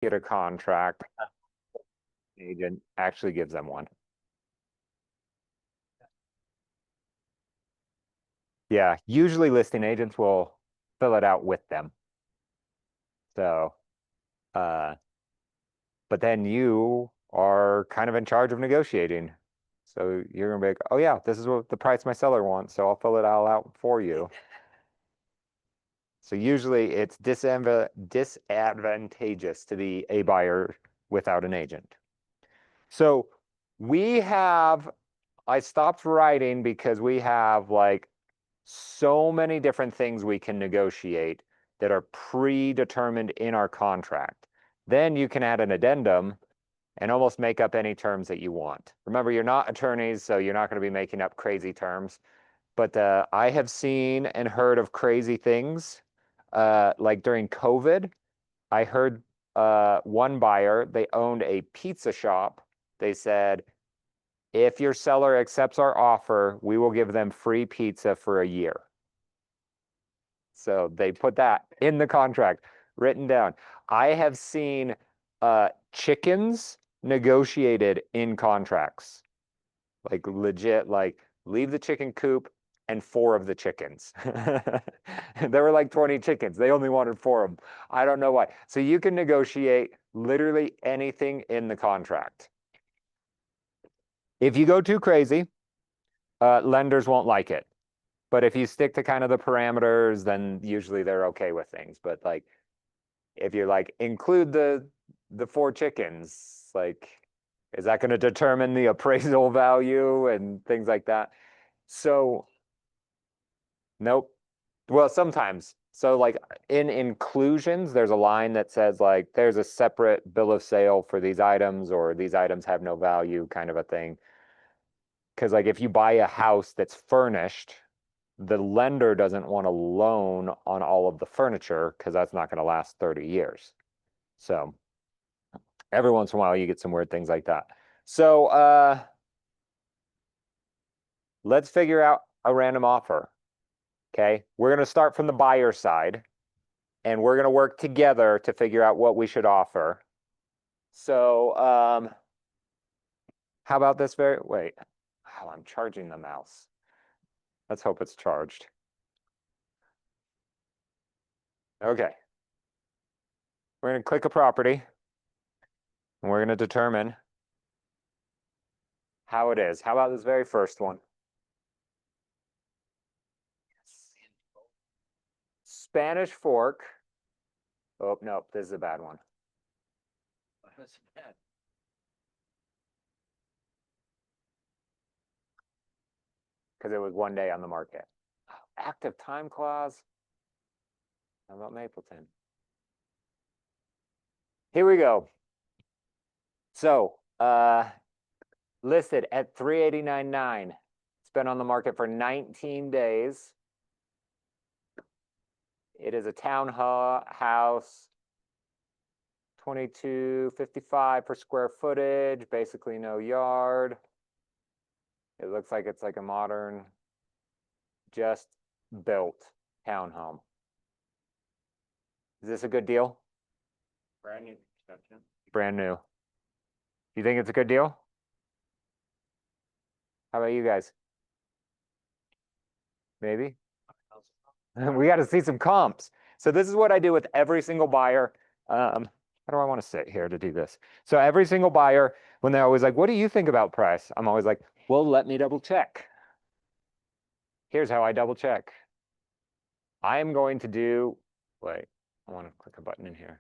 get a contract, agent actually gives them one. Yeah, usually listing agents will fill it out with them. So, uh, but then you are kind of in charge of negotiating. So you're gonna be like, oh yeah, this is what the price my seller wants, so I'll fill it all out for you. So usually it's disadvantageous to be a buyer without an agent. So I stopped writing because we have like so many different things we can negotiate that are predetermined in our contract. Then you can add an addendum and almost make up any terms that you want. Remember, you're not attorneys, so you're not going to be making up crazy terms. But I have seen and heard of crazy things. Like during COVID, I heard one buyer, they owned a pizza shop. They said, if your seller accepts our offer, we will give them free pizza for a year. So they put that in the contract, written down. I have seen chickens negotiated in contracts. Like legit, like leave the chicken coop and 4 of the chickens. There were like 20 chickens. They only wanted 4 of them. I don't know why. So you can negotiate literally anything in the contract. If you go too crazy, lenders won't like it. But if you stick to kind of the parameters, then usually they're okay with things. But like if you like include the 4 chickens, like is that going to determine the appraisal value and things like that? So nope. Well, sometimes. So like in inclusions, there's a line that says like there's a separate bill of sale for these items or these items have no value kind of a thing. Because like if you buy a house that's furnished, the lender doesn't want a loan on all of the furniture because that's not going to last 30 years. So every once in a while you get some weird things like that. So let's figure out a random offer. Okay. We're going to start from the buyer side and we're going to work together to figure out what we should offer. So how about this wait, oh, I'm charging the mouse. Let's hope it's charged. Okay. We're going to click a property and we're going to determine how it is. How about this very first one? Spanish Fork. Oh, no, this is a bad one. That's bad. Because it was 1 day on the market. Active time clause. How about Mapleton? Here we go. So, listed at 389.9. It's been on the market for 19 days. It is a townhouse, 2255 per square footage, basically no yard. It looks like it's like a modern, just built townhome. Is this a good deal? Brand new construction. Brand new. You think it's a good deal? How about you guys? Maybe? We got to see some comps. So this is what I do with every single buyer. How do I want to sit here to do this? So every single buyer, when they're always like, what do you think about price? I'm always like, well, let me double check. Here's how I double check. I am going to do, wait, I want to click a button in here.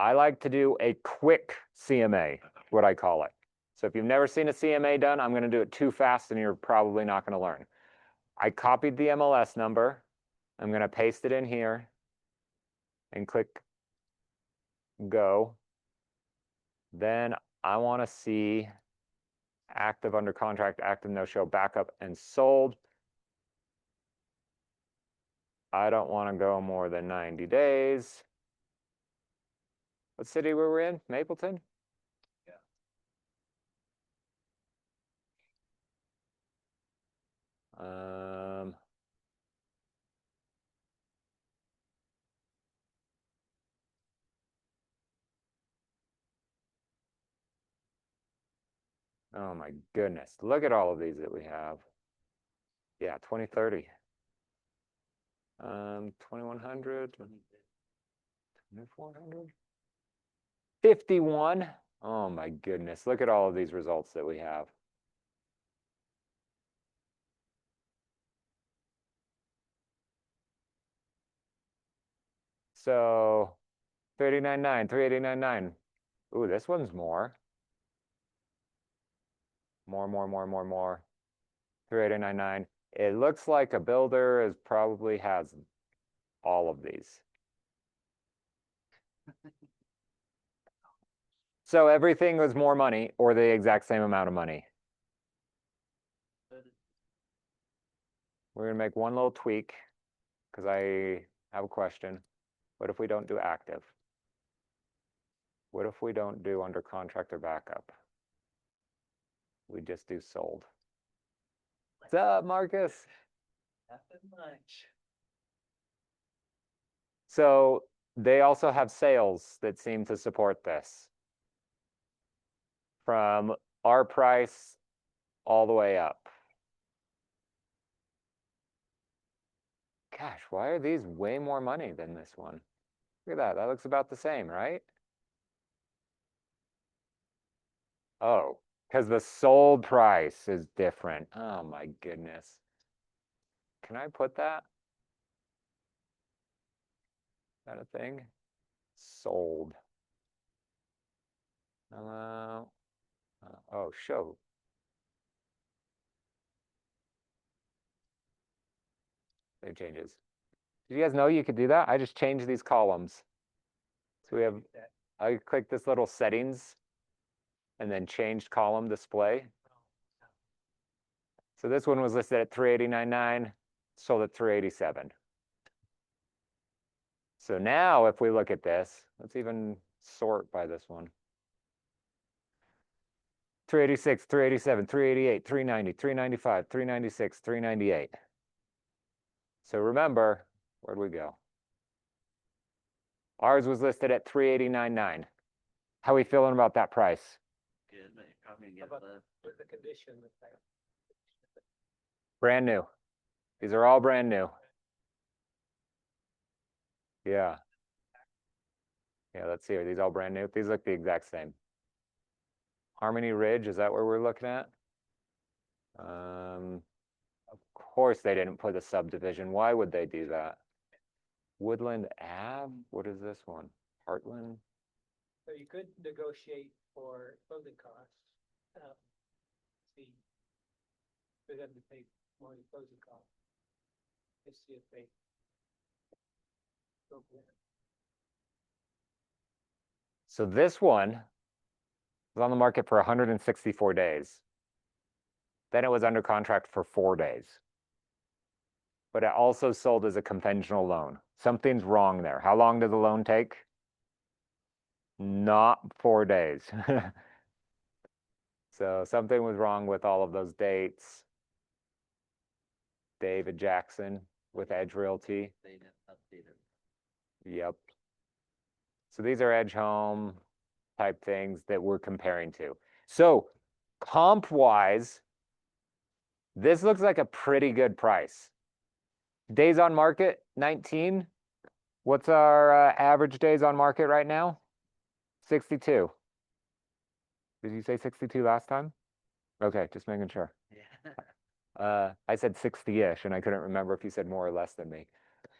I like to do a quick CMA, what I call it. So if you've never seen a CMA done, I'm going to do it too fast and you're probably not going to learn. I copied the MLS number. I'm going to paste it in here and click go. Then I want to see active under contract, active no show, backup, and sold. I don't want to go more than 90 days. What city were we in? Mapleton? Oh my goodness, look at all of these that we have. Yeah, 2030. 2100, 2400. 51. Oh my goodness, look at all of these results that we have. So 389.9, 389.9. Ooh, this one's more. More. 389.9. It looks like a builder is probably has all of these. So everything was more money or the exact same amount of money. We're gonna make one little tweak because I have a question. What if we don't do active? What if we don't do under contract or backup? We just do sold. What's up, Marcus? Nothing much. So they also have sales that seem to support this. From our price all the way up. Gosh, why are these way more money than this one? Look at that, that looks about the same, right? Oh, because the sold price is different. Oh my goodness. Can I put that? Is that a thing? Sold. Oh, show. Save changes. Did you guys know you could do that? I just changed these columns. So we have, I click this little settings and then changed column display. So this one was listed at 389.9, sold at 387. So now if we look at this, let's even sort by this one. 386, 387, 388, 390, 395, 396, 398. So remember, where'd we go? Ours was listed at 389.9. How are we feeling about that price? Good, but you're probably gonna get How about left. with the condition that Brand new. These are all brand new. Yeah. Yeah, let's see. Are these all brand new? These look the exact same. Harmony Ridge, is that where we're looking at? Of course they didn't put a subdivision. Why would they do that? Woodland Ave? What is this one? Heartland? So you could negotiate for closing costs. See, for them to pay more in closing costs. Let's see if they go for it. So this one was on the market for 164 days. Then it was under contract for 4 days. But it also sold as a conventional loan. Something's wrong there. How long did the loan take? Not 4 days. So something was wrong with all of those dates. David Jackson with Edge Realty. They didn't update it. Yep. So these are Edge Home type things that we're comparing to. So comp wise, this looks like a pretty good price. Days on market, 19. What's our average days on market right now? 62. Did you say 62 last time? Okay, just making sure. Yeah. I said 60-ish, and I couldn't remember if you said more or less than me.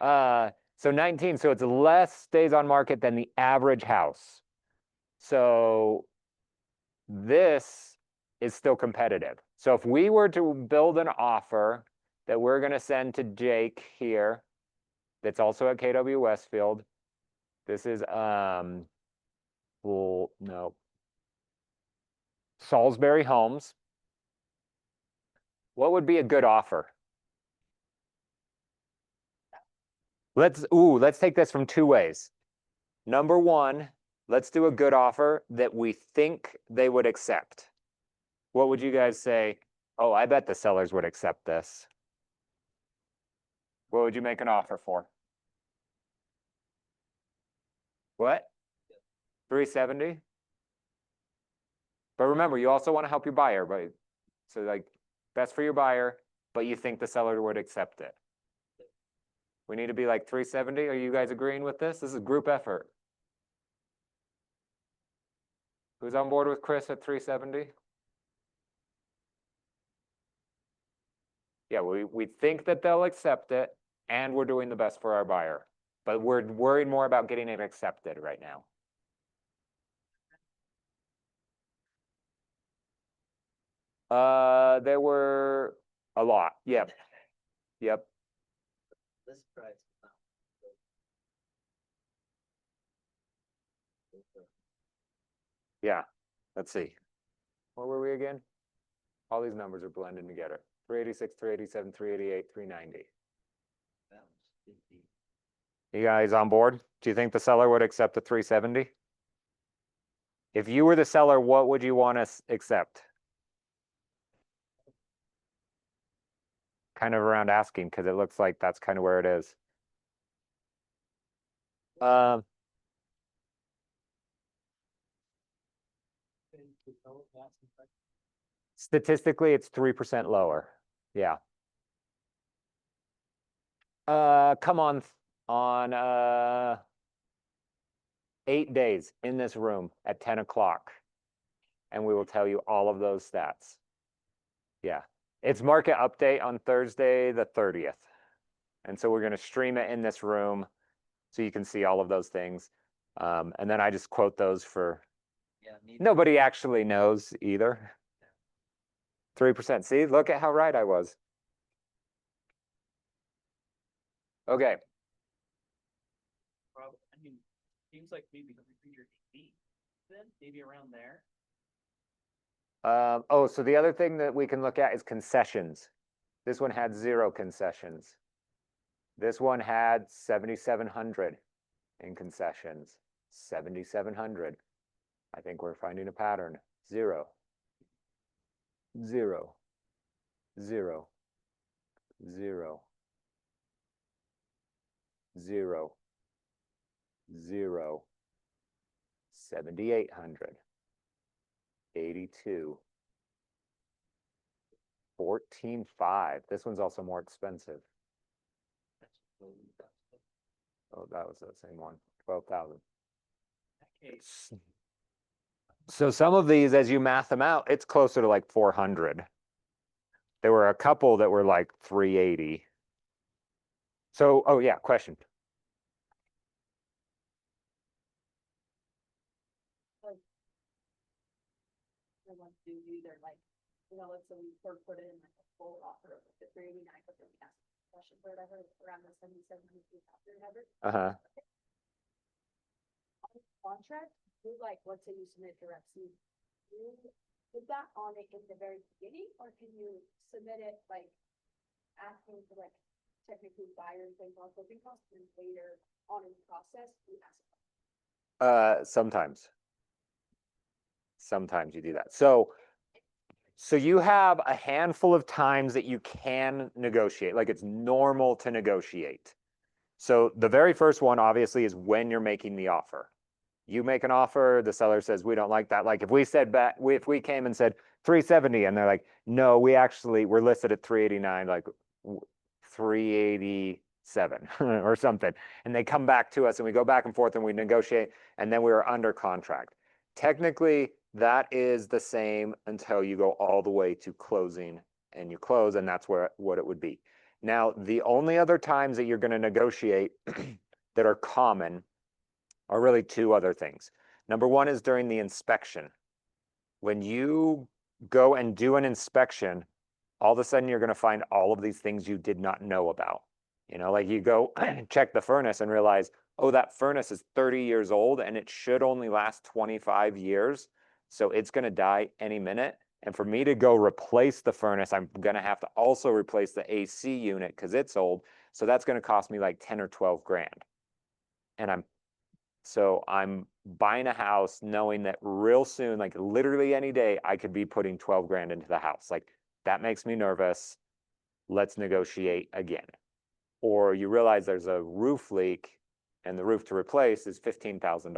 So 19, so it's less days on market than the average house. So this is still competitive. So if we were to build an offer that we're going to send to Jake here, that's also at KW Westfield, this is, well, no, Salisbury Homes. What would be a good offer? Let's take this from 2 ways. Number one, let's do a good offer that we think they would accept. What would you guys say? Oh, I bet the sellers would accept this. What would you make an offer for? What? 370? But remember, you also want to help your buyer, but so like best for your buyer, but you think the seller would accept it. We need to be like 370. Are you guys agreeing with this? This is a group effort. Who's on board with Chris at 370? Yeah, we think that they'll accept it and we're doing the best for our buyer. But we're worried more about getting it accepted right now. There were a lot. Yep. Yep. This price. Yeah. Let's see. Where were we again? All these numbers are blending together. 386, 387, 388, 390. You guys on board? Do you think the seller would accept the 370? If you were the seller, what would you want to accept? Kind of around asking, because it looks like that's kind of where it is. Statistically, it's 3% lower. Yeah. Come on 8 days in this room at 10 o'clock. And we will tell you all of those stats. Yeah. It's market update on Thursday, the 30th. And so we're going to stream it in this room so you can see all of those things. And then I just quote those for nobody actually knows either. 3%. See, look at how right I was. Okay. Probably, I mean, seems like maybe 380, then maybe around there. Oh, so the other thing that we can look at is concessions. This one had 0 concessions. This one had 7,700 in concessions. 7,700. I think we're finding a pattern. 0. 0. 0. 0. 0. 0. 7,800. 82. 14,500. This one's also more expensive. Oh, that was the same one. 12,000. So some of these, as you math them out, it's closer to like 400. There were a couple that were like 380. So, oh yeah, question. I want to either like, let's say we put in like a full offer of the 389, but then we ask questions or whatever, around the 77, whatever. Uh-huh. On the contract, you like, let's say you submit direct seed, you put that on it in the very beginning, or can you submit it like asking for like technically buyer and things on closing costs, and later on in the process, you ask? Sometimes you do that. So you have a handful of times that you can negotiate, like it's normal to negotiate. So the very first one obviously is when you're making the offer. You make an offer, the seller says, we don't like that. Like if we said back, if we came and said 370 and they're like, no, we're listed at 389, like 387 or something. And they come back to us and we go back and forth and we negotiate and then we are under contract. Technically, that is the same until you go all the way to closing and you close, and that's what it would be. Now, the only other times that you're going to negotiate that are common are really 2 other things. Number one is during the inspection. When you go and do an inspection, all of a sudden you're going to find all of these things you did not know about. You know, like you go check the furnace and realize, oh, that furnace is 30 years old and it should only last 25 years. So it's going to die any minute. And for me to go replace the furnace, I'm going to have to also replace the AC unit because it's old. So that's going to cost me like 10 or 12 grand. And I'm buying a house knowing that real soon, like literally any day, I could be putting 12 grand into the house. Like that makes me nervous. Let's negotiate again. Or you realize there's a roof leak and the roof to replace is $15,000.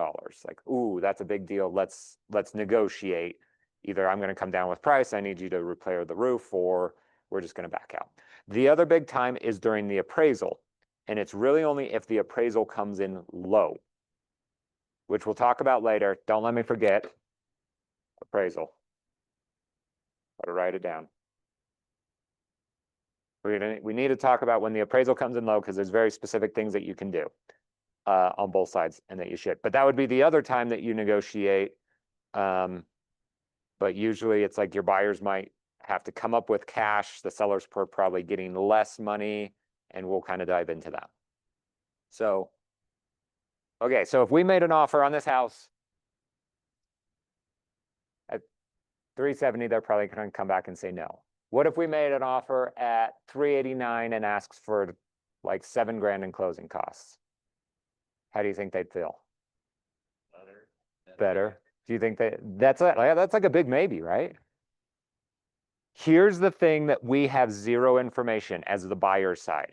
Like, ooh, that's a big deal. Let's negotiate, either I'm gonna come down with price, I need you to repair the roof, or we're just gonna back out. The other big time is during the appraisal, and it's really only if the appraisal comes in low, which we'll talk about later. Don't let me forget appraisal. Gotta write it down. We need to talk about when the appraisal comes in low, because there's very specific things that you can do on both sides and that you should. But that would be the other time that you negotiate. But usually it's like your buyers might have to come up with cash, the sellers are probably getting less money, and we'll kind of dive into that. So, okay, so if we made an offer on this house at 370, they're probably going to come back and say no. What if we made an offer at 389 and asks for like $7,000 in closing costs? How do you think they'd feel? Better. Do you think that's like a big maybe, right? Here's the thing that we have zero information as the buyer's side.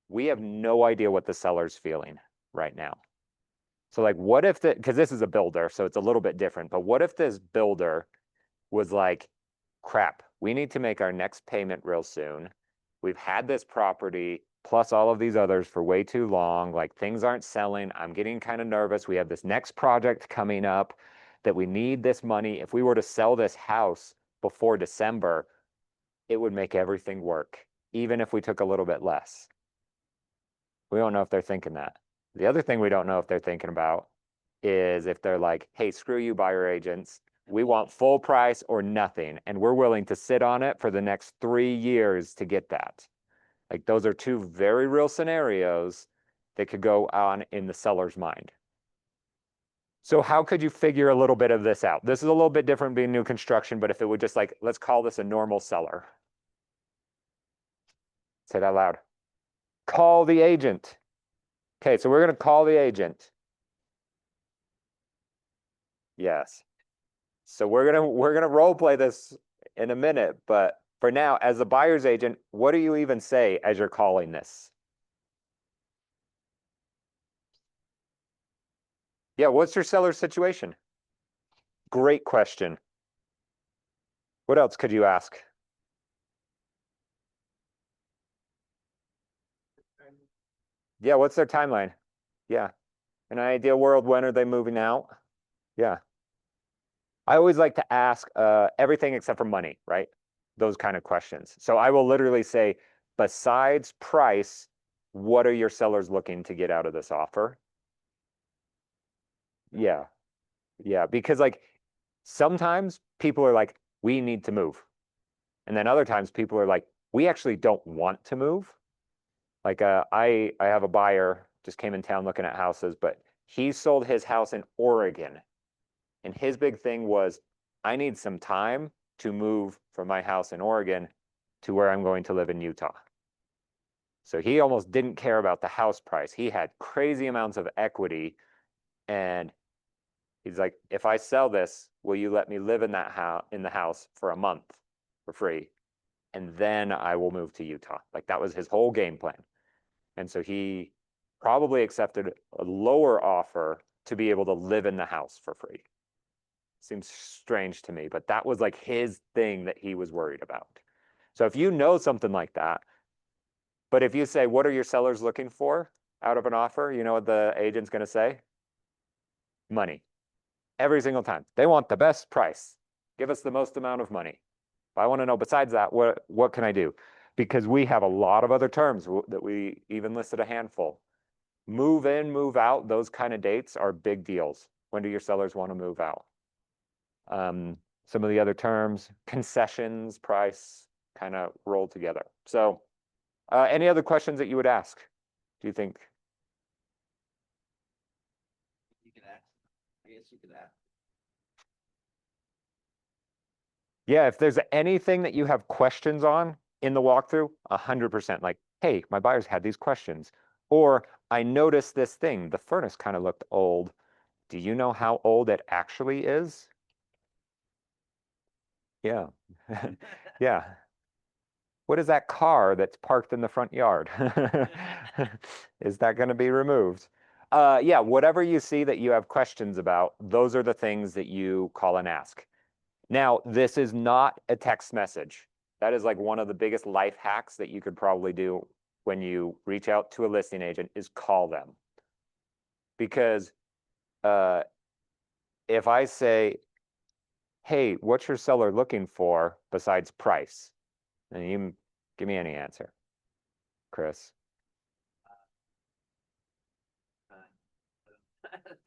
We have no idea what the seller's feeling right now. So like, what if because this is a builder, so it's a little bit different, but what if this builder was like, crap, we need to make our next payment real soon. We've had this property plus all of these others for way too long. Like, things aren't selling. I'm getting kind of nervous. We have this next project coming up that we need this money. If we were to sell this house before December, it would make everything work, even if we took a little bit less. We don't know if they're thinking that. The other thing we don't know if they're thinking about is if they're like, hey, screw you, buyer agents. We want full price or nothing, and we're willing to sit on it for the next 3 years to get that. Like, those are two very real scenarios that could go on in the seller's mind. So how could you figure a little bit of this out? This is a little bit different being new construction, but if it would just like, let's call this a normal seller. Say that loud. Call the agent. Okay, so we're going to call the agent. Yes. So we're gonna role play this in a minute, but for now, as a buyer's agent, what do you even say as you're calling this? Yeah, what's your seller's situation? Great question. What else could you ask? Yeah, what's their timeline? Yeah. In an ideal world, when are they moving out? Yeah. I always like to ask everything except for money, right? Those kind of questions. So I will literally say, besides price, what are your sellers looking to get out of this offer? Yeah. Yeah, because like sometimes people are like, we need to move. And then other times people are like, we actually don't want to move. Like I have a buyer just came in town looking at houses, but he sold his house in Oregon. And his big thing was, I need some time to move from my house in Oregon to where I'm going to live in Utah. So he almost didn't care about the house price. He had crazy amounts of equity. And he's like, if I sell this, will you let me live in that house for a month for free? And then I will move to Utah. Like, that was his whole game plan. And so he probably accepted a lower offer to be able to live in the house for free. Seems strange to me, but that was like his thing that he was worried about. So if you know something like that, but if you say, what are your sellers looking for out of an offer? You know what the agent's going to say? Money. Every single time. They want the best price. Give us the most amount of money. If I want to know besides that, what can I do? Because we have a lot of other terms that we even listed a handful. Move in, move out, those kind of dates are big deals. When do your sellers want to move out? Some of the other terms, concessions, price, kind of roll together. So any other questions that you would ask, do you think? You could ask. I guess you could ask. Yeah, if there's anything that you have questions on in the walkthrough, 100%. Like, hey, my buyers had these questions. Or I noticed this thing, the furnace kind of looked old. Do you know how old it actually is? Yeah. Yeah. What is that car that's parked in the front yard? Is that going to be removed? Yeah, whatever you see that you have questions about, those are the things that you call and ask. Now, this is not a text message. That is like one of the biggest life hacks that you could probably do when you reach out to a listing agent is call them. Because if I say, hey, what's your seller looking for besides price? And you give me any answer, Chris.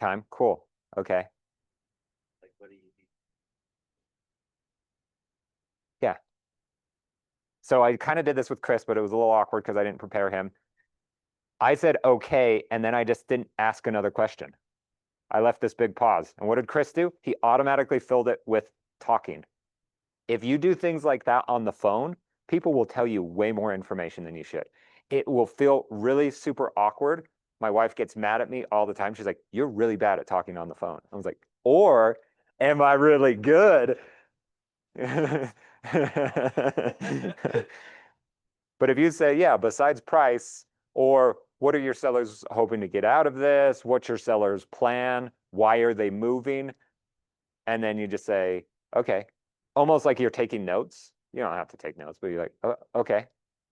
Time, cool, okay. Like, what do you need? So I kind of did this with Chris, but it was a little awkward because I didn't prepare him. I said, okay, and then I just didn't ask another question. I left this big pause. And what did Chris do? He automatically filled it with talking. If you do things like that on the phone, people will tell you way more information than you should. It will feel really super awkward. My wife gets mad at me all the time. She's like, you're really bad at talking on the phone. I was like, or am I really good? But if you say, yeah, besides price, or what are your sellers hoping to get out of this? What's your seller's plan? Why are they moving? And then you just say, okay, almost like you're taking notes. You don't have to take notes, but you're like, oh, okay.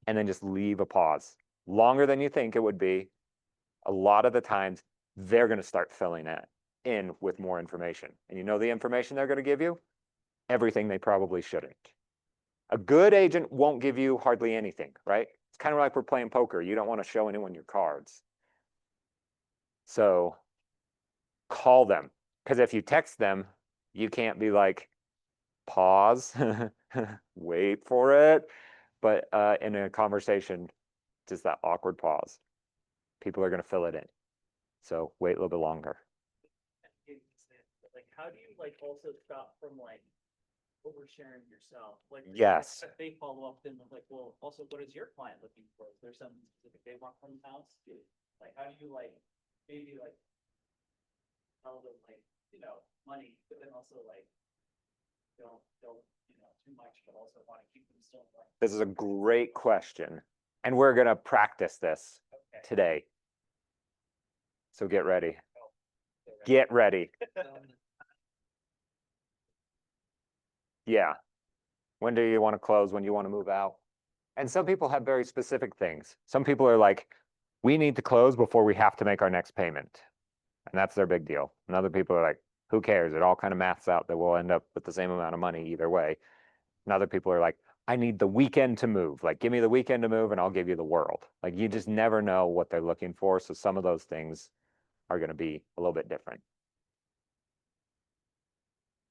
And then just leave a pause. Longer than you think it would be. A lot of the times, they're going to start filling it in with more information. And you know the information they're going to give you? Everything they probably shouldn't. A good agent won't give you hardly anything, right? It's kind of like we're playing poker. You don't want to show anyone your cards. So call them. Because if you text them, you can't be like, pause, wait for it. But in a conversation, just that awkward pause. People are going to fill it in. So wait a little bit longer. Like, how do you like also stop from like oversharing yourself? Like, Yes. if they follow up, then like, well, also, what is your client looking for? Is there something specific they want from the house? Like, how do you like maybe like tell them like, you know, money, but then also like don't you know too much, but also want to keep them still like. This is a great question. And we're going to practice this Okay. today. So get ready. Get ready. Yeah. When do you want to close? When do you want to move out? And some people have very specific things. Some people are like, we need to close before we have to make our next payment. And that's their big deal. And other people are like, who cares? It all kind of maths out that we'll end up with the same amount of money either way. And other people are like, I need the weekend to move. Like, give me the weekend to move and I'll give you the world. Like, you just never know what they're looking for. So some of those things are going to be a little bit different.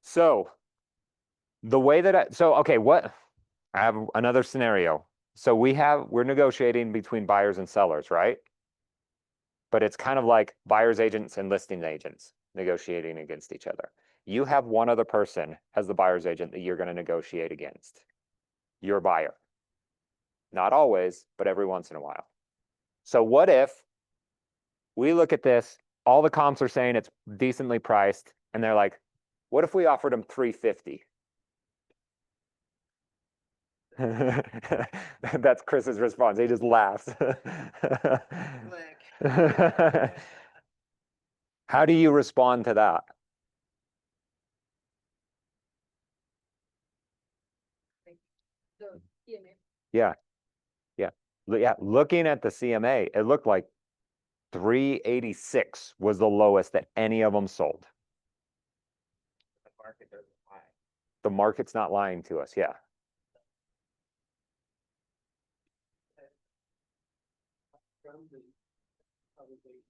So the way that okay, I have another scenario. So we're negotiating between buyers and sellers, right? But it's kind of like buyer's agents and listing agents negotiating against each other. You have one other person as the buyer's agent that you're going to negotiate against. Your buyer. Not always, but every once in a while. So what if we look at this, all the comps are saying it's decently priced, and they're like, what if we offered them $350? That's Chris's response. He just laughs. How do you respond to that? The CMA. Yeah. Yeah. Looking at the CMA, it looked like 386 was the lowest that any of them sold. The market doesn't lie. The market's not lying to us. Yeah. Probably,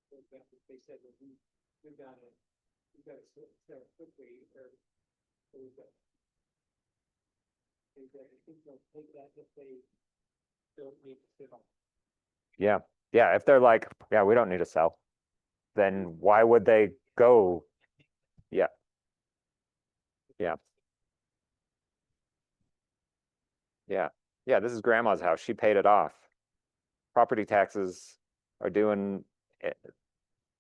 for example, they said that we've got to sell quickly, or we've got. I think they'll take that if they don't need to sit on. Yeah. Yeah. If they're like, yeah, we don't need to sell, then why would they go? Yeah. Yeah. Yeah. Yeah. This is grandma's house. She paid it off. Property taxes are doing it.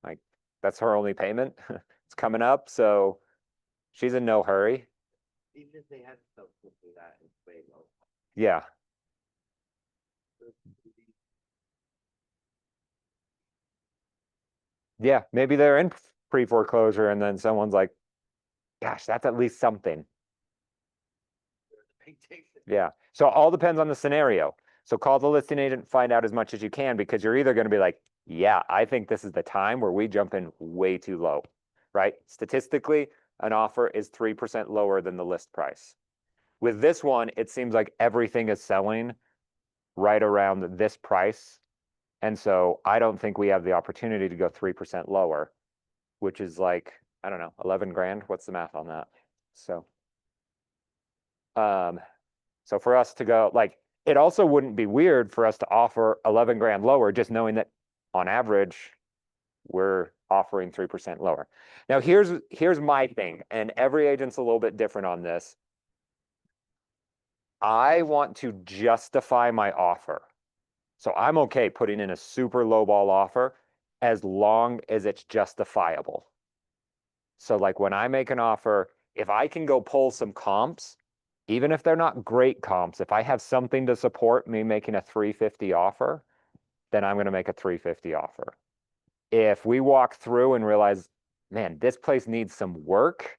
Like, that's her only payment. It's coming up. So she's in no hurry. Even if they had to sell quickly, that is way low. Yeah. Yeah. Maybe they're in pre-foreclosure and then someone's like, gosh, that's at least something. big takes it. Yeah, so all depends on the scenario. So call the listing agent, find out as much as you can, because you're either gonna be like, yeah, I think this is the time where we jump in way too low, right? Statistically, an offer is 3% lower than the list price. With this one, it seems like everything is selling right around this price. And so I don't think we have the opportunity to go 3% lower, which is like, I don't know, 11 grand. What's the math on that? So, so for us to go, like, it also wouldn't be weird for us to offer 11 grand lower, just knowing that on average, we're offering 3% lower. Now, here's my thing, and every agent's a little bit different on this. I want to justify my offer. So I'm okay putting in a super low ball offer as long as it's justifiable. So like when I make an offer, if I can go pull some comps, even if they're not great comps, if I have something to support me making a 350 offer, then I'm going to make a 350 offer. If we walk through and realize, man, this place needs some work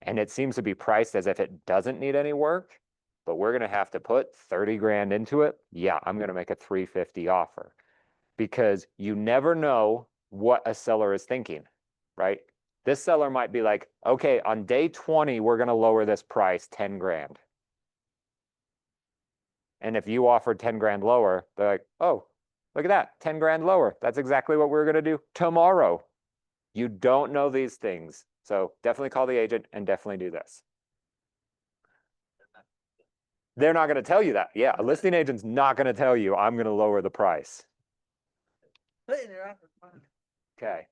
and it seems to be priced as if it doesn't need any work, but we're going to have to put 30 grand into it, yeah, I'm going to make a 350 offer, because you never know what a seller is thinking, right? This seller might be like, okay, on day 20, we're going to lower this price 10 grand. And if you offered 10 grand lower, they're like, oh, look at that, 10 grand lower. That's exactly what we're going to do tomorrow. You don't know these things. So definitely call the agent and definitely do this. They're not going to tell you that. Yeah, a listing agent's not going to tell you, I'm going to lower the price. Okay.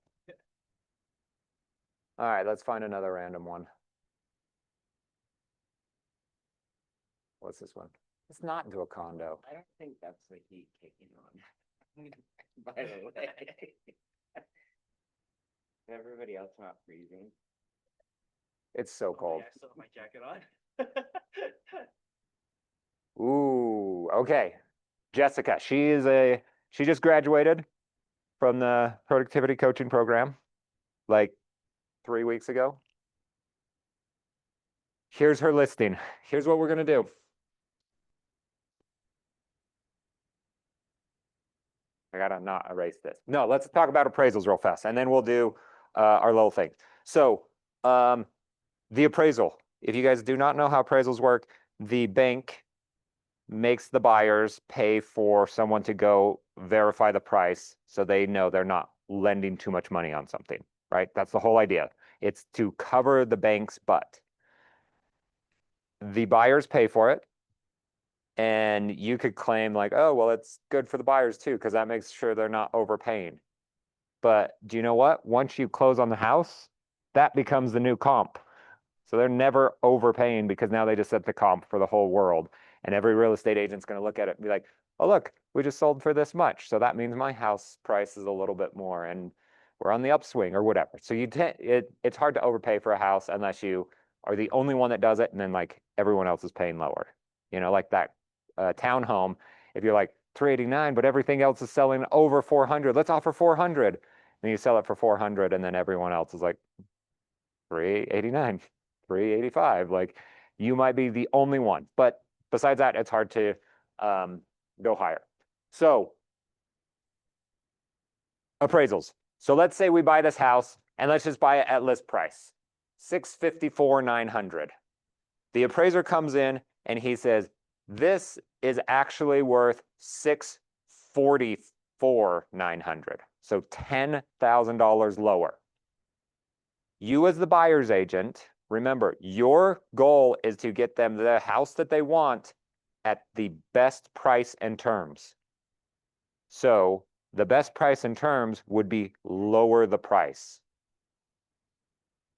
All right, let's find another random one. What's this one? It's not into a condo. I don't think that's the heat kicking on. By the way. Everybody else not freezing. It's so cold. Yeah, I still have my jacket on. Ooh, okay. Jessica, she just graduated from the productivity coaching program like 3 weeks ago. Here's her listing. Here's what we're gonna do. I gotta not erase this. No, let's talk about appraisals real fast, and then we'll do our little thing. So the appraisal, if you guys do not know how appraisals work, the bank makes the buyers pay for someone to go verify the price so they know they're not lending too much money on something, right? That's the whole idea. It's to cover the bank's butt. The buyers pay for it. And you could claim like, oh, well, it's good for the buyers too, because that makes sure they're not overpaying. But do you know what? Once you close on the house, that becomes the new comp. So they're never overpaying because now they just set the comp for the whole world. And every real estate agent's going to look at it and be like, oh, look, we just sold for this much. So that means my house price is a little bit more and we're on the upswing or whatever. So it's hard to overpay for a house unless you are the only one that does it. And then like everyone else is paying lower, you know, like that townhome. If you're like 389, but everything else is selling over 400, let's offer 400. And you sell it for 400 and then everyone else is like 389, 385. Like you might be the only one, but besides that, it's hard to go higher. So appraisals. So let's say we buy this house and let's just buy it at list price, $654,900. The appraiser comes in and he says, this is actually worth $644,900. So $10,000 lower. You as the buyer's agent, remember, your goal is to get them the house that they want at the best price and terms. So the best price and terms would be lower the price.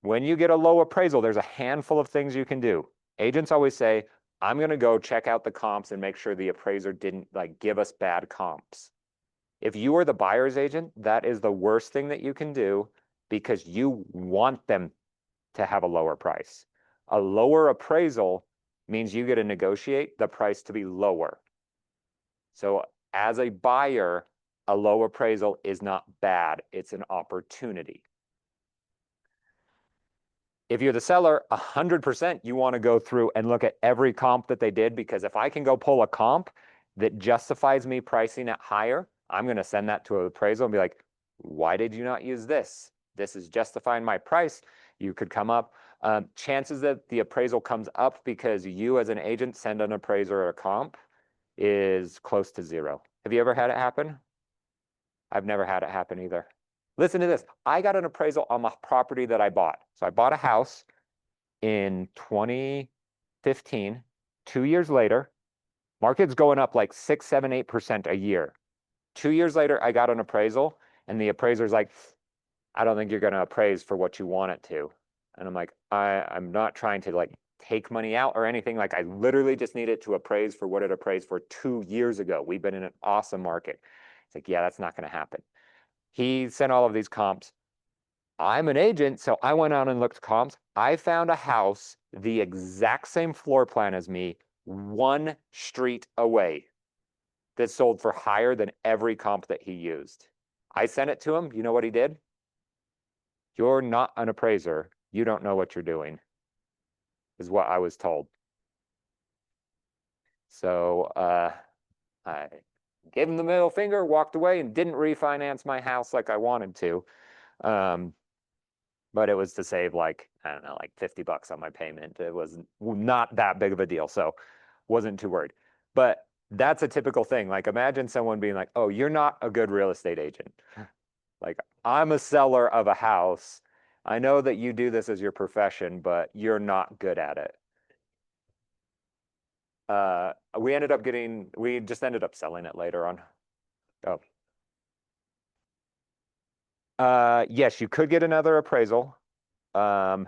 When you get a low appraisal, there's a handful of things you can do. Agents always say, I'm going to go check out the comps and make sure the appraiser didn't like give us bad comps. If you are the buyer's agent, that is the worst thing that you can do because you want them to have a lower price. A lower appraisal means you get to negotiate the price to be lower. So as a buyer, a low appraisal is not bad. It's an opportunity. If you're the seller, 100% you want to go through and look at every comp that they did, because if I can go pull a comp that justifies me pricing it higher, I'm going to send that to an appraisal and be like, why did you not use this? This is justifying my price. You could come up. Chances that the appraisal comes up because you as an agent send an appraiser or a comp is close to zero. Have you ever had it happen? I've never had it happen either. Listen to this. I got an appraisal on my property that I bought. So I bought a house in 2015. 2 years later, market's going up like 6, 7, 8% a year. 2 years later, I got an appraisal and the appraiser's like, I don't think you're going to appraise for what you want it to. And I'm like, I'm not trying to like take money out or anything. Like I literally just need it to appraise for what it appraised for 2 years ago. We've been in an awesome market. It's like, yeah, that's not going to happen. He sent all of these comps. I'm an agent, so I went out and looked comps. I found a house the exact same floor plan as me, 1 street away, that sold for higher than every comp that he used. I sent it to him. You know what he did? You're not an appraiser. You don't know what you're doing, is what I was told. So I gave him the middle finger, walked away, and didn't refinance my house like I wanted to. But it was to save like, I don't know, like $50 on my payment. It was not that big of a deal, so wasn't too worried. But that's a typical thing. Like imagine someone being like, oh, you're not a good real estate agent. Like I'm a seller of a house. I know that you do this as your profession, but you're not good at it. We just ended up selling it later on. Yes, you could get another appraisal. I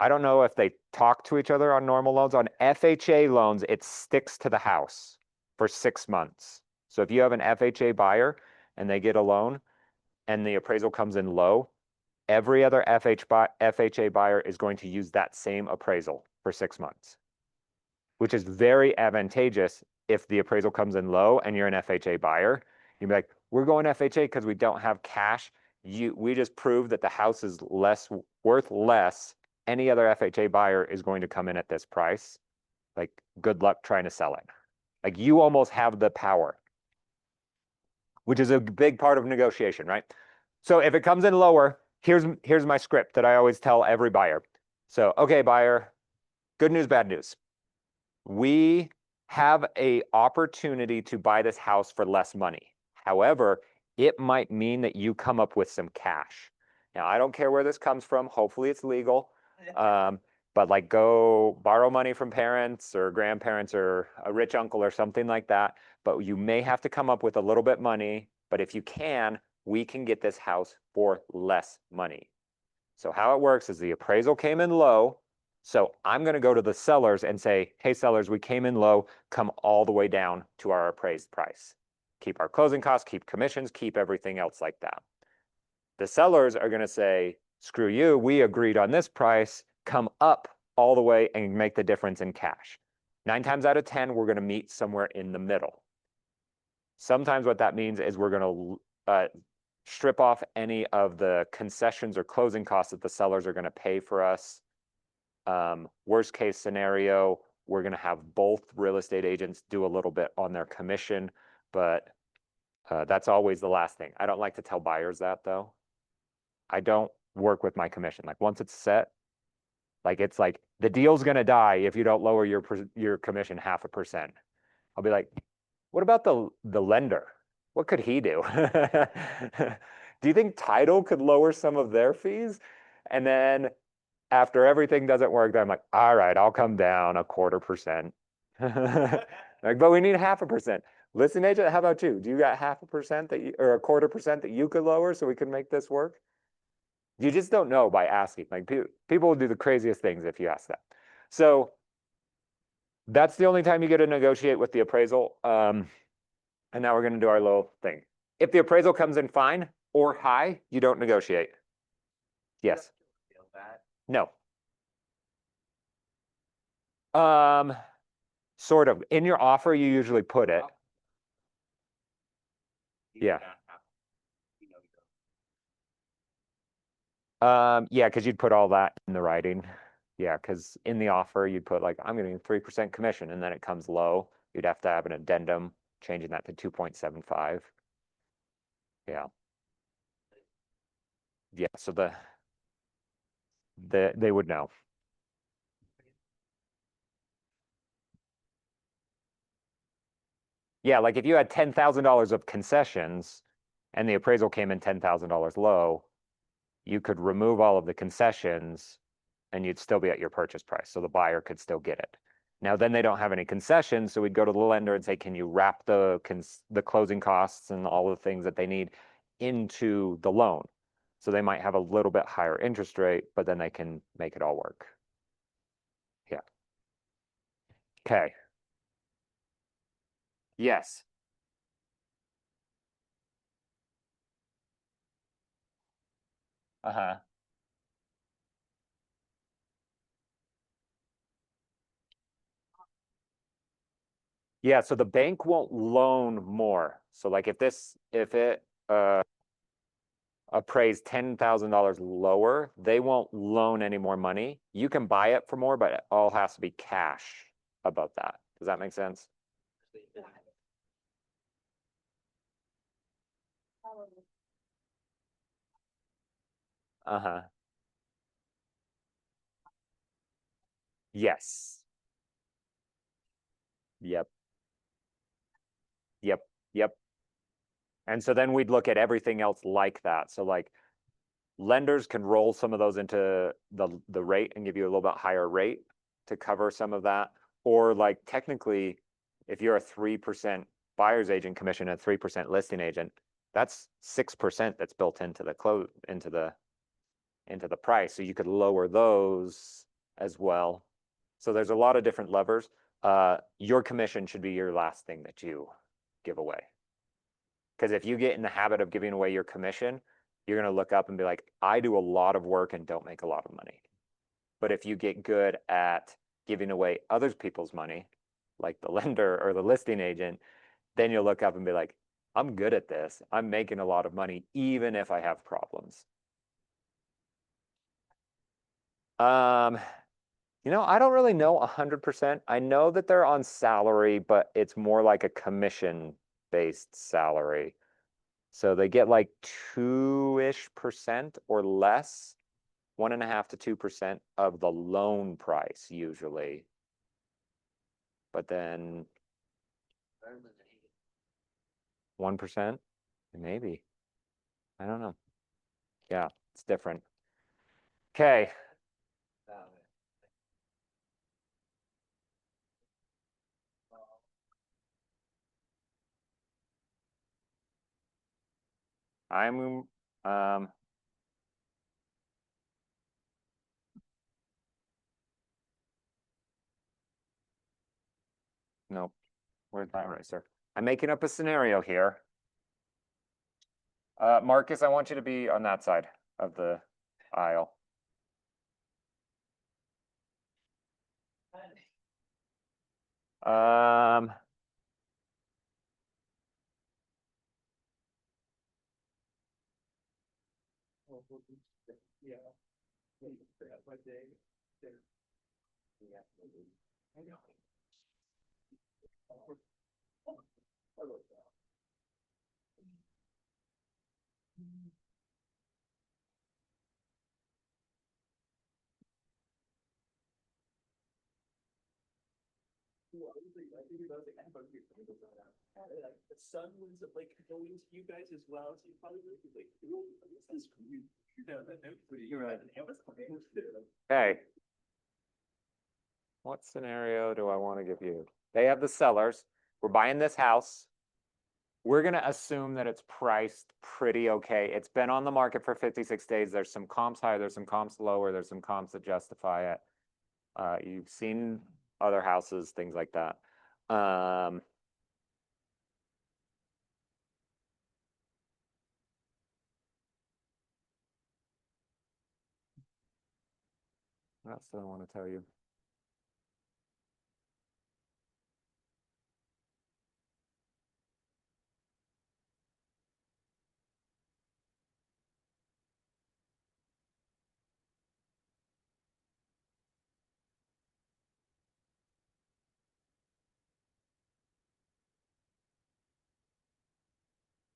don't know if they talk to each other on normal loans. On FHA loans, it sticks to the house for 6 months. So if you have an FHA buyer and they get a loan and the appraisal comes in low, every other FHA buyer is going to use that same appraisal for 6 months, which is very advantageous if the appraisal comes in low and you're an FHA buyer. You'd be like, we're going FHA because we don't have cash. We just proved that the house is worth less. Any other FHA buyer is going to come in at this price. Like, good luck trying to sell it. Like, you almost have the power, which is a big part of negotiation, right? So if it comes in lower, here's my script that I always tell every buyer. So, okay, buyer, good news, bad news. We have an opportunity to buy this house for less money. However, it might mean that you come up with some cash. Now, I don't care where this comes from. Hopefully it's legal. But like go borrow money from parents or grandparents or a rich uncle or something like that. But you may have to come up with a little bit money. But if you can, we can get this house for less money. So how it works is the appraisal came in low. So I'm going to go to the sellers and say, hey, sellers, we came in low, come all the way down to our appraised price. Keep our closing costs, keep commissions, keep everything else like that. The sellers are going to say, screw you, we agreed on this price, come up all the way and make the difference in cash. 9 times out of 10, we're going to meet somewhere in the middle. Sometimes what that means is we're going to strip off any of the concessions or closing costs that the sellers are going to pay for us. Worst case scenario, we're going to have both real estate agents do a little bit on their commission, but that's always the last thing. I don't like to tell buyers that though. I don't work with my commission. Like once it's set, like it's like the deal's going to die if you don't lower your commission 0.5%. I'll be like, what about the lender? What could he do? Do you think title could lower some of their fees? And then after everything doesn't work, then I'm like, all right, I'll come down 0.25%. Like, but we need 0.5%. Listing agent, how about you? Do you got 0.5% that or 0.25% that you could lower so we could make this work? You just don't know by asking. Like people will do the craziest things if you ask that. So that's the only time you get to negotiate with the appraisal. And now we're going to do our little thing. If the appraisal comes in fine or high, you don't negotiate. Yes. Feel that. No. Sort of. In your offer, you usually put it. You Yeah. don't have- you know, Yeah, because you'd put all that in the writing. Yeah, because in the offer, you'd put like, I'm getting 3% commission, and then it comes low. You'd have to have an addendum changing that to 2.75. Yeah. Yeah, so they would know. Yeah, like if you had $10,000 of concessions and the appraisal came in $10,000 low, you could remove all of the concessions and you'd still be at your purchase price. So the buyer could still get it. Now, then they don't have any concessions. So we'd go to the lender and say, can you wrap the closing costs and all the things that they need into the loan? So they might have a little bit higher interest rate, but then they can make it all work. Yeah. Okay. Yes. Uh-huh. Yeah, so the bank won't loan more. So like if it appraised $10,000 lower, they won't loan any more money. You can buy it for more, but it all has to be cash above that. Does that make sense? Uh-huh. Yes. Yep. Yep. Yep. And so then we'd look at everything else like that. So like lenders can roll some of those into the rate and give you a little bit higher rate to cover some of that. Or like technically, if you're a 3% buyer's agent commission and 3% listing agent, that's 6% that's built into the price. So you could lower those as well. So there's a lot of different levers. Your commission should be your last thing that you give away. Because if you get in the habit of giving away your commission, you're going to look up and be like, I do a lot of work and don't make a lot of money. But if you get good at giving away other people's money, like the lender or the listing agent, then you'll look up and be like, I'm good at this. I'm making a lot of money, even if I have problems. Um, I don't really know 100%. I know that they're on salary, but it's more like a commission-based salary. So they get like 2-ish% or less, 1.5 to 2% of the loan price usually. But then 1%, maybe. I don't know. Yeah, it's different. Okay. I'm nope. Where's my eraser? I'm making up a scenario here. Marcus, I want you to be on that side of the aisle. Um, Yeah. My day. I know. Like the sun was like going to you guys as well, so you probably would be like, "Ooh, this is cool." You're right. okay. What scenario do I want to give you? They have the sellers. We're buying this house. We're going to assume that it's priced pretty okay. It's been on the market for 56 days. There's some comps higher, there's some comps lower, there's some comps that justify it. You've seen other houses, things like that. What else do I want to tell you?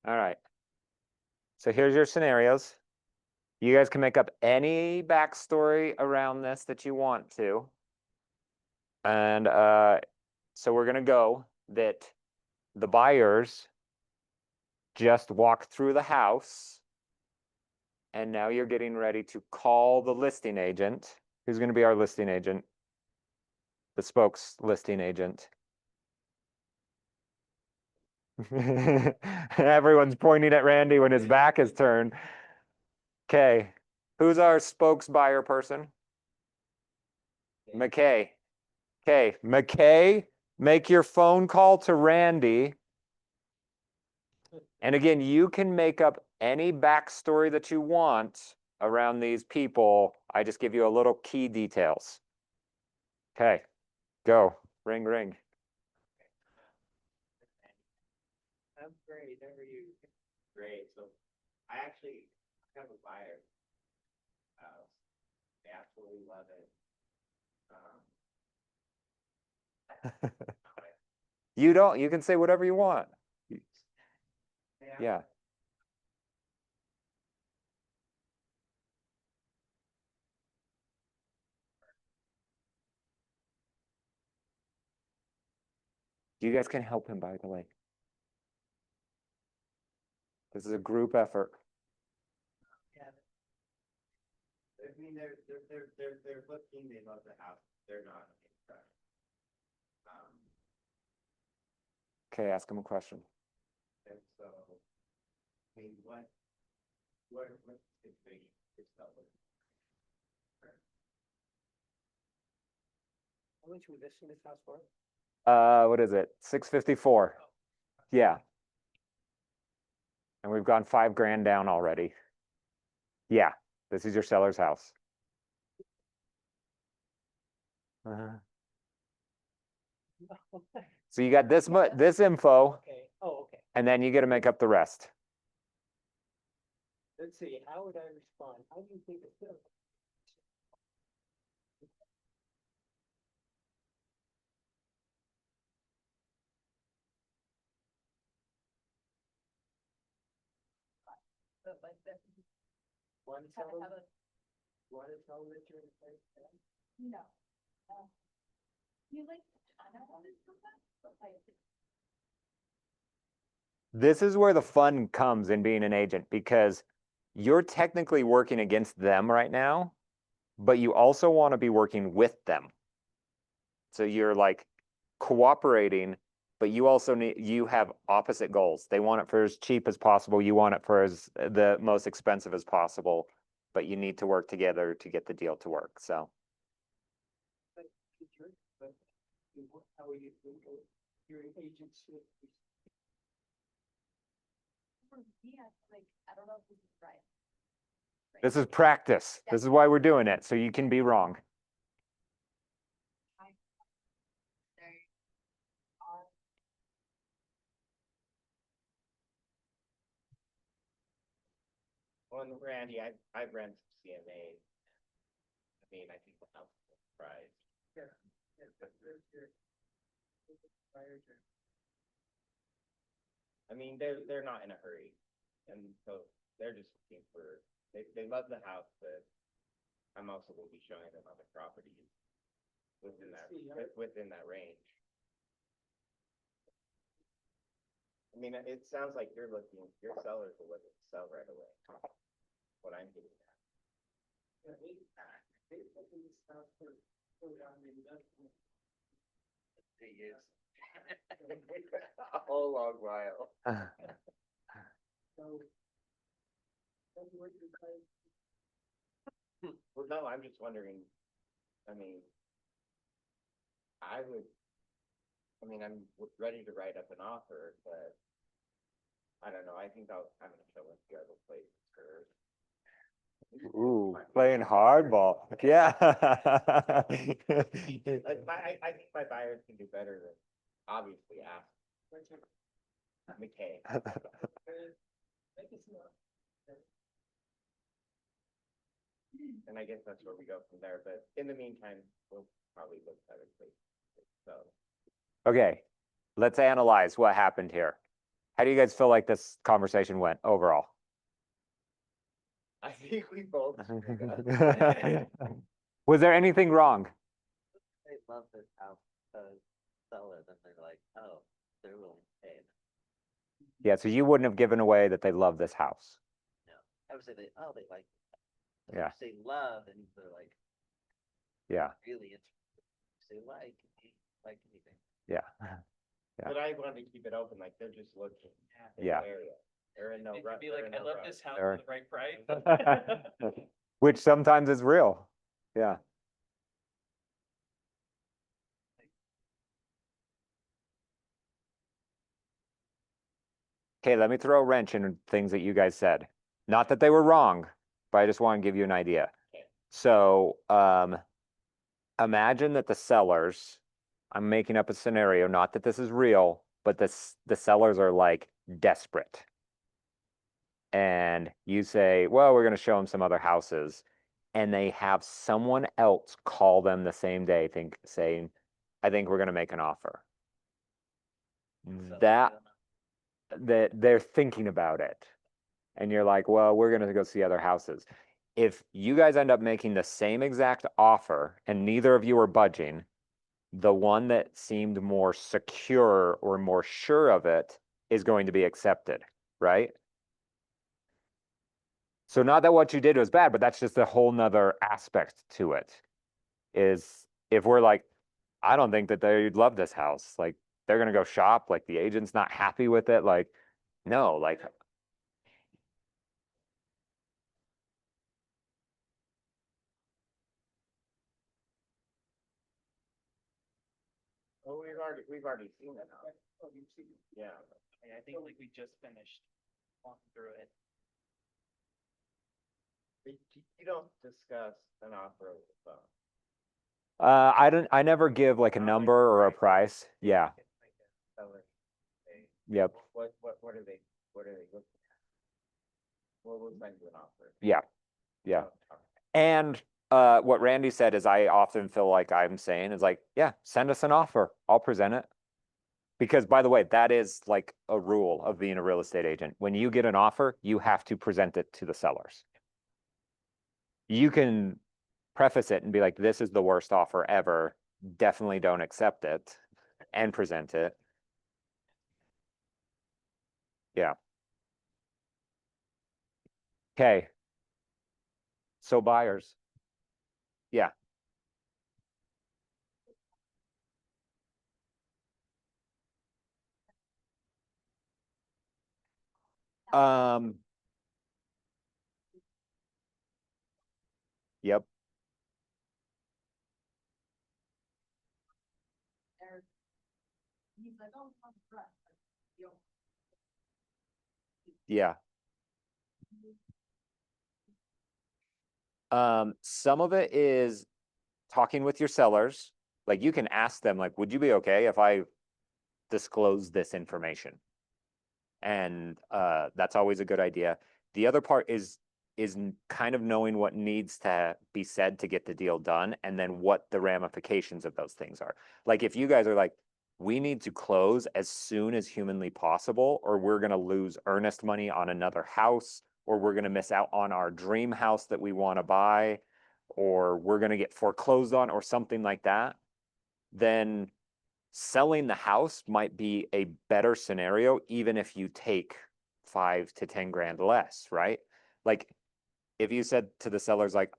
All right. So here's your scenarios. You guys can make up any backstory around this that you want to. And so we're gonna go that the buyers just walked through the house. And now you're getting ready to call the listing agent. Who's gonna be our listing agent? The spokes listing agent. Everyone's pointing at Randy when his back is turned. Okay, who's our spokes buyer person? McKay. Okay, McKay, make your phone call to Randy. And again, you can make up any backstory that you want around these people. I just give you a little key details. Okay, go. Ring, ring. I'm great, how are you? Great, so I actually have a buyer. They absolutely love it. You don't, you can say whatever you want. Yeah. You guys can help him, by the way. This is a group effort. I mean, they're looking, they love the house, they're not impressed. Okay, ask him a question. And so, I mean, what's the situation yourself? How much we listing this house for? What is it? 654. Yeah. And we've gone 5 grand down already. Yeah, this is your seller's house. So you got this this info, Okay, oh, okay, and then you get to make up the rest. let's see, how would I respond? How do you think it's gonna? But like that, Wanna kind tell of them, have a, wanna tell them that you're in a place? no. You like, I don't want to do that, but like, This is where the fun comes in being an agent because you're technically working against them right now, but you also want to be working with them. So you're like cooperating, but you also you have opposite goals. They want it for as cheap as possible. You want it for as the most expensive as possible, but you need to work together to get the deal to work. So But how are you, you're an agent, for me, I feel like, I don't know if this is right. this is practice. This is why we're doing it. So you can be wrong. They are, Well, and Randy, I've run some CMA. I mean, I think the house is surprised. I mean, they're not in a hurry, and so they're just looking for, they love the house, but I'm also gonna be showing them other properties within that range. I mean, it sounds like your sellers are looking to sell right away. What I'm getting at. A whole long while. Well, no, I'm just wondering, I mean, I'm ready to write up an offer, but I don't know, I think I'm gonna show a few other places first. Ooh, playing hardball. Yeah. I think my buyers can do better than obviously ask McKay. And I guess that's where we go from there, but in the meantime, we'll probably look at other places, so. Okay, let's analyze what happened here. How do you guys feel like this conversation went overall? I think we both. Was there anything wrong? They love this house, sell it, and they're like, oh, they're willing to pay. Yeah, so you wouldn't have given away that they love this house. I would say they, oh, they like. It. Yeah. If you say love, and they're like Yeah, really interested. Say like anything. yeah, But I wanted to keep it open, like they're just looking. in the Yeah. area. They're in no It rush. could be like, I love this house Or- for the right price. which sometimes is real. Yeah. Okay, let me throw a wrench in things that you guys said. Not that they were wrong, but I just want to give you an idea. Okay. So, imagine that the sellers, I'm making up a scenario, not that this is real, but the sellers are like desperate. And you say, well, we're going to show them some other houses. And they have someone else call them the same day, saying, I think we're going to make an offer. So, That they're thinking about it. And you're like, well, we're going to go see other houses. If you guys end up making the same exact offer and neither of you are budging, the one that seemed more secure or more sure of it is going to be accepted, right? So not that what you did was bad, but that's just a whole nother aspect to it. Is if we're like, I don't think that they'd love this house. Like they're gonna go shop, like the agent's not happy with it. Like, no, like Oh, we've already seen it now. Oh, you've seen it. Yeah. I think like we just finished walking through it. You don't discuss an offer over the phone. I never give like a Not like number or a price. Yeah. Seller, hey, Yep. what are they looking at? We'll send you an offer. Yeah. Yeah. Oh, And what Randy said is I often feel like I'm saying is like, yeah, send us an offer. I'll present it. Because by the way, that is like a rule of being a real estate agent. When you get an offer, you have to present it to the sellers. You can preface it and be like, this is the worst offer ever. Definitely don't accept it and present it. Yeah. Okay. So buyers. Yeah. Yep. There. He's like, oh, I'm fresh. You know, Yeah. Some of it is talking with your sellers. Like you can ask them, like, would you be okay if I disclose this information? And that's always a good idea. The other part is kind of knowing what needs to be said to get the deal done, and then what the ramifications of those things are. Like if you guys are like, we need to close as soon as humanly possible, or we're going to lose earnest money on another house, or we're going to miss out on our dream house that we want to buy, or we're going to get foreclosed on, or something like that, then selling the house might be a better scenario, even if you take 5 to 10 grand less, right? Like if you said to the sellers, like,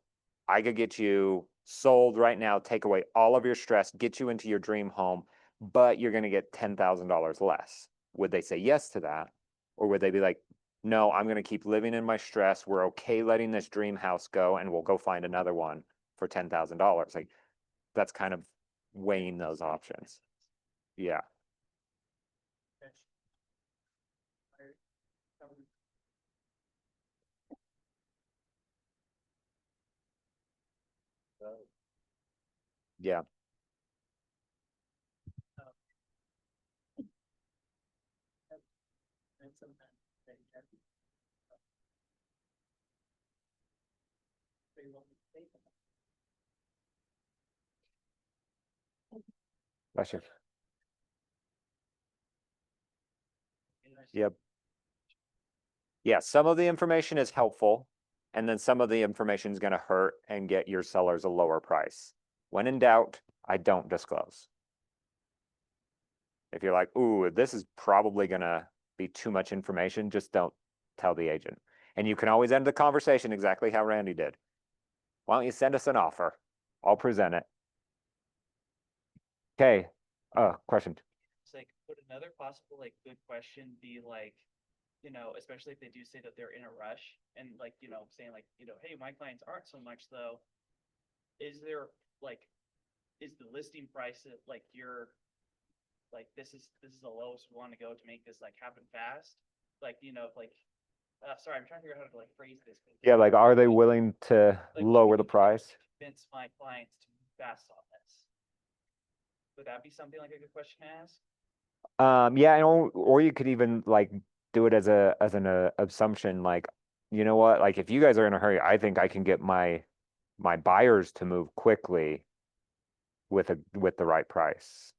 I could get you sold right now, take away all of your stress, get you into your dream home, but you're going to get $10,000 less. Would they say yes to that? Or would they be like, no, I'm going to keep living in my stress. We're okay letting this dream house go and we'll go find another one for $10,000. Like that's kind of weighing those options. Yeah. Yeah. And sometimes they can. They won't take them. Bless you. And I Yep. Yeah, some of the information is helpful, and then some of the information is gonna hurt and get your sellers a lower price. When in doubt, I don't disclose. If you're like, ooh, this is probably gonna be too much information, just don't tell the agent. And you can always end the conversation exactly how Randy did. Why don't you send us an offer? I'll present it. Okay, question. It's like, would another possible like good question be like, especially if they do say that they're in a rush and like, saying like, hey, my clients aren't so much though. Is there like, is the listing price at like like this is the lowest we want to go to make this like happen fast? Like, sorry, I'm trying to figure out how to like phrase this. Yeah, like, are they willing to Like, lower the can I price? convince my clients to move fast on this? Would that be something like a good question to ask? Yeah, or you could even like do it as an assumption, like, you know what, like if you guys are in a hurry, I think I can get my buyers to move quickly with the right price.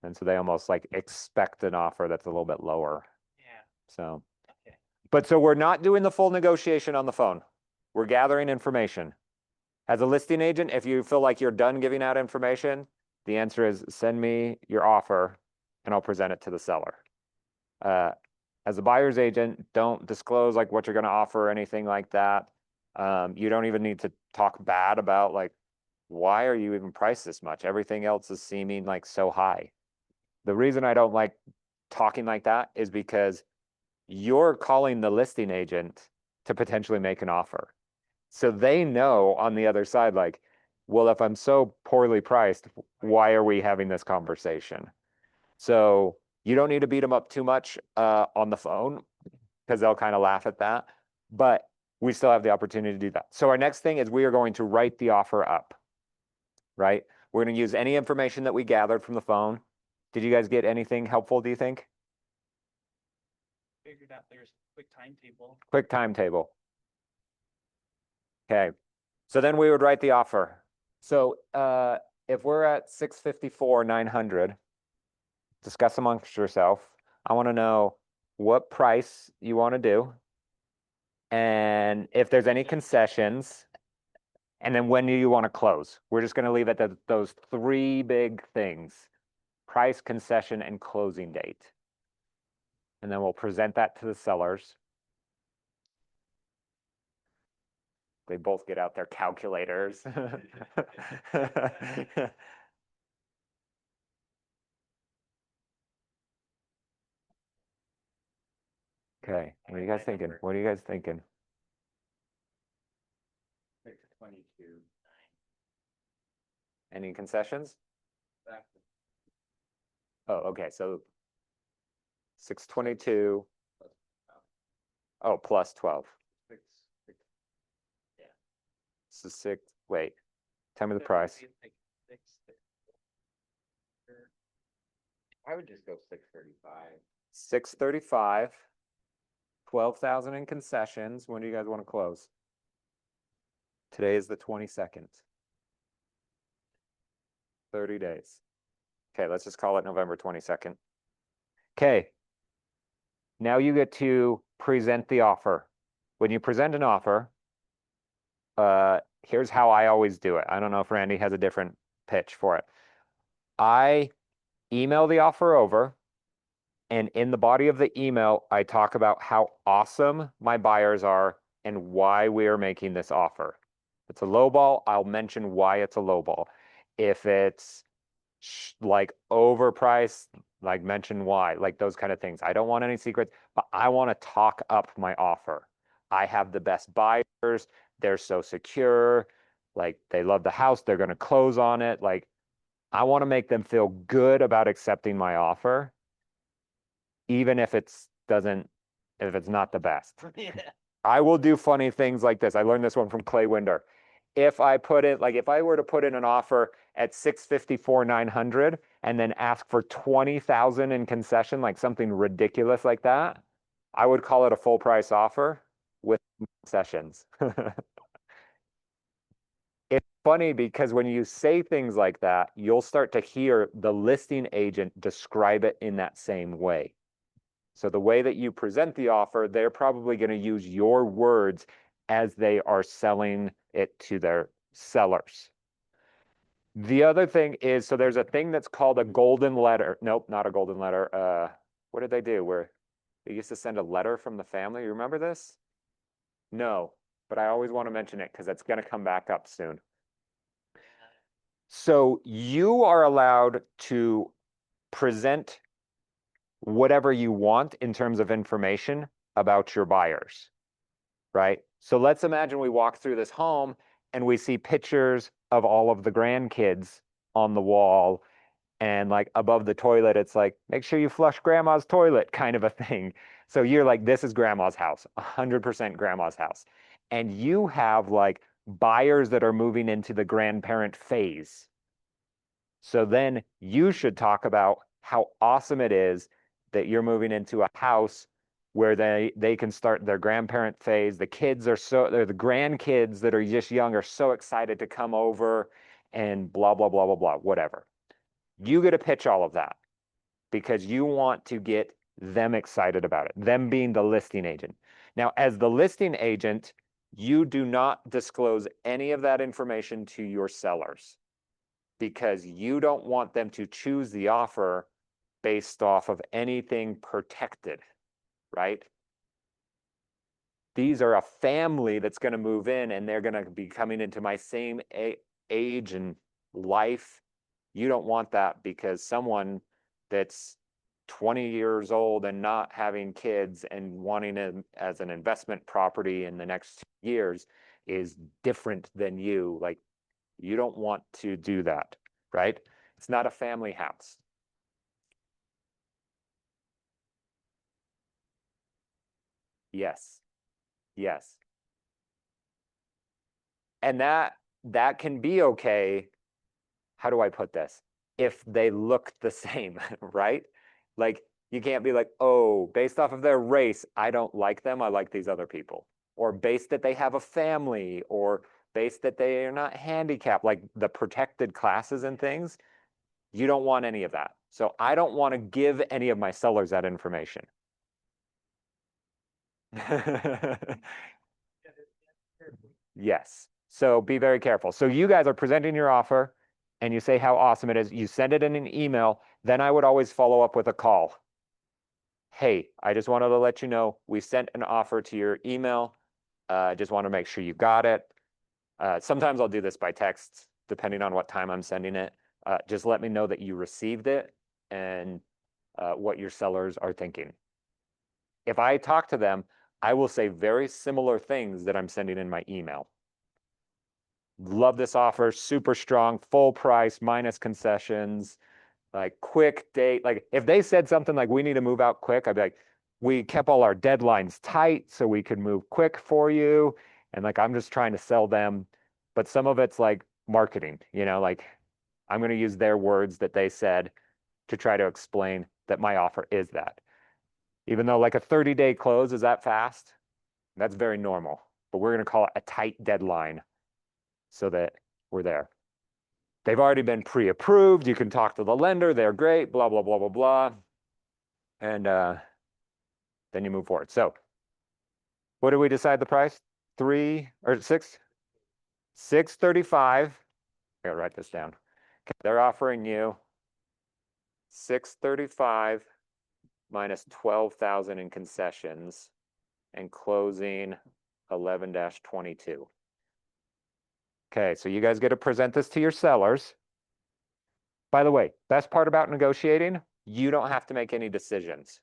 And so they almost like expect an offer that's a little bit lower. Yeah, So, okay. but so we're not doing the full negotiation on the phone. We're gathering information. As a listing agent, if you feel like you're done giving out information, the answer is send me your offer and I'll present it to the seller. As a buyer's agent, don't disclose like what you're going to offer or anything like that. You don't even need to talk bad about like, why are you even priced this much? Everything else is seeming like so high. The reason I don't like talking like that is because you're calling the listing agent to potentially make an offer. So they know on the other side, like, well, if I'm so poorly priced, why are we having this conversation? So you don't need to beat them up too much on the phone because they'll kind of laugh at that. But we still have the opportunity to do that. So our next thing is we are going to write the offer up, right? We're going to use any information that we gathered from the phone. Did you guys get anything helpful, do you think? Figured out there's a quick timetable. Quick timetable. Okay, so then we would write the offer. So if we're at 654, 900, discuss amongst yourself. I want to know what price you want to do. And if there's any concessions, and then when do you want to close? We're just going to leave it at those three big things: price, concession, and closing date. And then we'll present that to the sellers. They both get out their calculators. Okay, what are you guys thinking? What are you guys thinking? 622. Any concessions? Oh, okay, so 622. Oh, plus 12. Yeah. So wait, tell me the So it would price. be like I would just go 635. 635, 12,000 in concessions. When do you guys want to close? Today is the 22nd. 30 days. Okay, let's just call it November 22nd. Okay. Now you get to present the offer. When you present an offer, here's how I always do it. I don't know if Randy has a different pitch for it. I email the offer over, and in the body of the email, I talk about how awesome my buyers are and why we are making this offer. If it's a low ball, I'll mention why it's a low ball. If it's like overpriced, like mention why, like those kind of things. I don't want any secrets, but I want to talk up my offer. I have the best buyers. They're so secure. Like they love the house. They're going to close on it. Like I want to make them feel good about accepting my offer, even if if it's not the best. yeah. I will do funny things like this. I learned this one from Clay Winder. If I were to put in an offer at 654, 900 and then ask for 20,000 in concession, like something ridiculous like that, I would call it a full price offer with concessions. It's funny because when you say things like that, you'll start to hear the listing agent describe it in that same way. So the way that you present the offer, they're probably going to use your words as they are selling it to their sellers. The other thing is, so there's a thing that's called a golden letter. Nope, not a golden letter. What did they do? Where they used to send a letter from the family. You remember this? No, but I always want to mention it because it's going to come back up soon. So you are allowed to present whatever you want in terms of information about your buyers, right? So let's imagine we walk through this home and we see pictures of all of the grandkids on the wall, and like above the toilet, it's like, make sure you flush grandma's toilet kind of a thing. So you're like, this is grandma's house, 100% grandma's house. And you have like buyers that are moving into the grandparent phase. So then you should talk about how awesome it is that you're moving into a house where they can start their grandparent phase. The kids are they're the grandkids that are just young are so excited to come over and blah, blah, blah, blah, blah, whatever. You get to pitch all of that because you want to get them excited about it, them being the listing agent. Now, as the listing agent, you do not disclose any of that information to your sellers because you don't want them to choose the offer based off of anything protected, right? These are a family that's going to move in and they're going to be coming into my same age and life. You don't want that because someone that's 20 years old and not having kids and wanting it as an investment property in the next years is different than you. Like, you don't want to do that, right? It's not a family house. Yes. Yes. And that can be okay. How do I put this? If they look the same, right? Like, you can't be like, oh, based off of their race, I don't like them. I like these other people. Or based that they have a family, or based that they are not handicapped, like the protected classes and things. You don't want any of that. So I don't want to give any of my sellers that information. Yes. So be very careful. So you guys are presenting your offer and you say how awesome it is. You send it in an email. Then I would always follow up with a call. Hey, I just wanted to let you know we sent an offer to your email. Just want to make sure you got it. Sometimes I'll do this by text, depending on what time I'm sending it. Just let me know that you received it and what your sellers are thinking. If I talk to them, I will say very similar things that I'm sending in my email. Love this offer, super strong, full price, minus concessions, like quick date. Like if they said something like we need to move out quick, I'd be like, we kept all our deadlines tight so we could move quick for you. And like, I'm just trying to sell them. But some of it's like marketing, like I'm going to use their words that they said to try to explain that my offer is that. Even though like a 30-day close, is that fast? That's very normal, but we're going to call it a tight deadline so that we're there. They've already been pre-approved. You can talk to the lender. They're great, blah, blah, blah, blah, blah. And then you move forward. So what do we decide the price? 3 or 6? 635. I gotta write this down. Okay, they're offering you 635 minus 12,000 in concessions and closing 11-22. Okay, so you guys get to present this to your sellers. By the way, best part about negotiating, you don't have to make any decisions,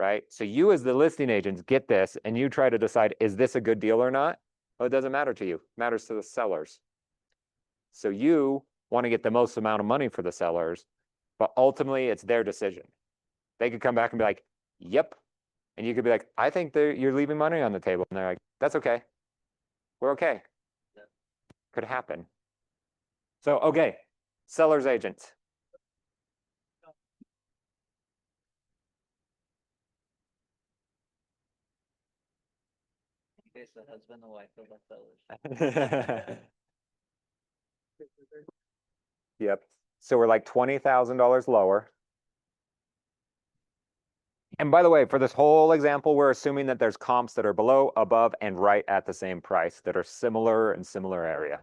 right? So you as the listing agents get this and you try to decide, is this a good deal or not? Well, it doesn't matter to you, it matters to the sellers. So you want to get the most amount of money for the sellers, but ultimately it's their decision. They could come back and be like, yep. And you could be like, I think you're leaving money on the table. And they're like, that's okay. We're okay. Yeah. Could happen. So, okay, seller's agent. Okay, so husband and wife of the sellers. Yep. So we're like $20,000 lower. And by the way, for this whole example, we're assuming that there's comps that are below, above, and right at the same price that are similar in similar area.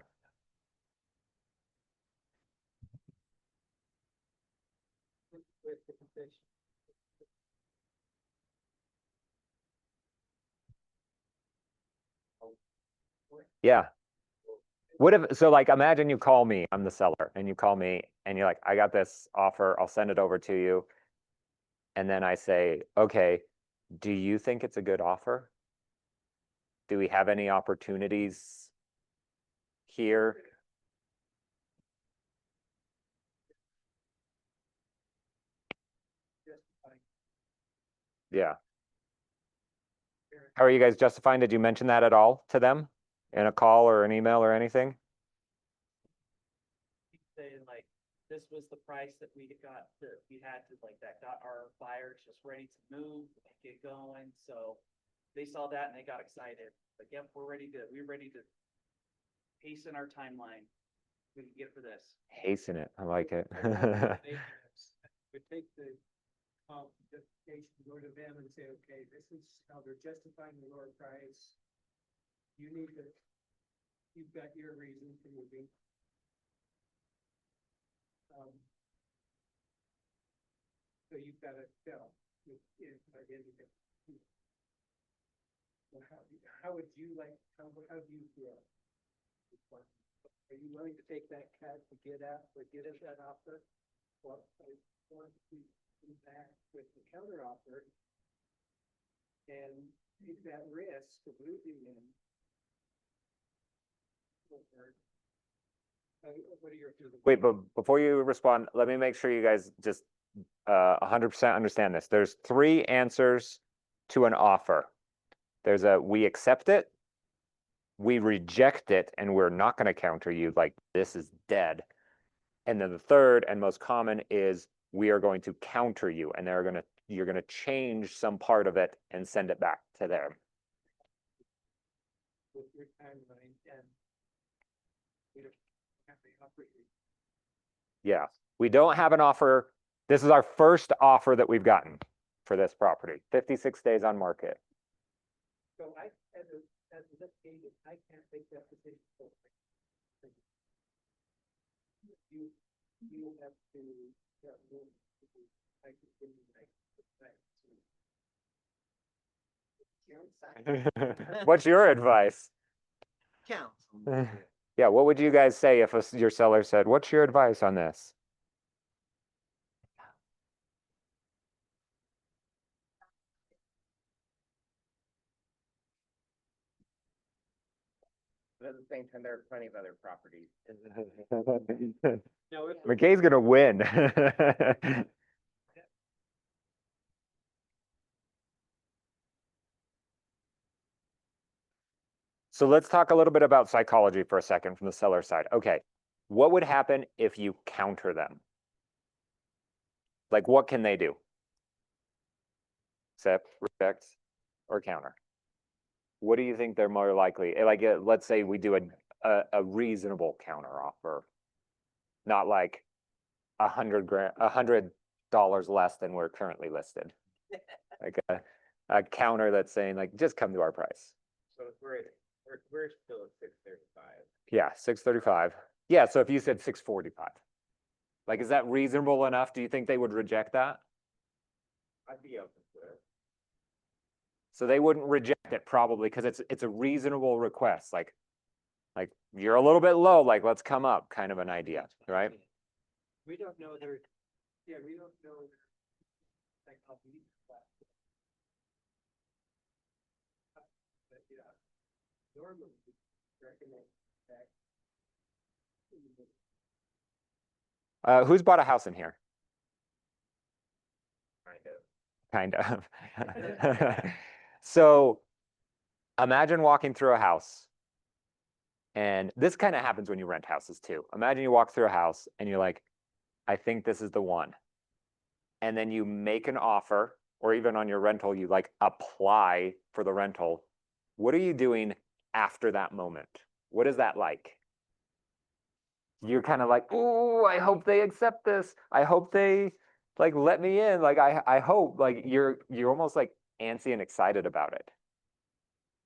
with the condition. Yeah. What if, so like, imagine you call me, I'm the seller, and you call me and you're like, I got this offer, I'll send it over to you. And then I say, okay, do you think it's a good offer? Do we have any opportunities here? Yeah. How are you guys justifying? Did you mention that at all to them in a call or an email or anything? Saying like, this was the price that we got, that we had to like, that got our buyers just ready to move, and get going, so. They saw that and they got excited, like, yep, we're ready to hasten our timeline. We can get for this. Hasten it. I like it. We take the justification, go to them and say, okay, this is how they're justifying the lower price. You need to, you've got your reason for moving. So you've got to tell. Well, how would you like, how do you feel? Are you willing to take that cut to get out, or get us that offer? Or are you going to come back with the counter offer and take that risk of losing them? What are your? Wait, but before you respond, let me make sure you guys just 100% understand this. There's 3 answers to an offer. There's a, we accept it, we reject it, and we're not going to counter you, like this is dead. And then the third and most common is we are going to counter you, and you're going to change some part of it and send it back to them. With your timeline, and we don't have the offer. Yeah, we don't have an offer. This is our first offer that we've gotten for this property, 56 days on market. So I, as an agent, I can't make that decision. You have to, I can give you like. What's your advice? Counsel. Yeah, what would you guys say if your seller said, what's your advice on this? But at the same time, there are plenty of other properties. No, if McKay's gonna win. So let's talk a little bit about psychology for a second from the seller side. Okay, what would happen if you counter them? Like, what can they do? Accept, reject, or counter? What do you think they're more likely? Like, let's say we do a reasonable counter offer, not like $100 less than we're currently listed. Like a counter that's saying like, just come to our price. So we're still at 635. Yeah, 635. Yeah, so if you said 645, like, is that reasonable enough? Do you think they would reject that? I'd be open to it. So they wouldn't reject it probably because it's a reasonable request. Like you're a little bit low, like let's come up, kind of an idea, right? we don't know their, yeah, we don't know. Like, how deep that. But, yeah, normally, we recommend that. Who's bought a house in here? Kind of. Kind of. So imagine walking through a house. And this kind of happens when you rent houses too. Imagine you walk through a house and you're like, I think this is the one. And then you make an offer, or even on your rental, you like apply for the rental. What are you doing after that moment? What is that like? You're kind of like, oh, I hope they accept this. I hope they like, let me in. Like, I hope, like, you're almost like antsy and excited about it.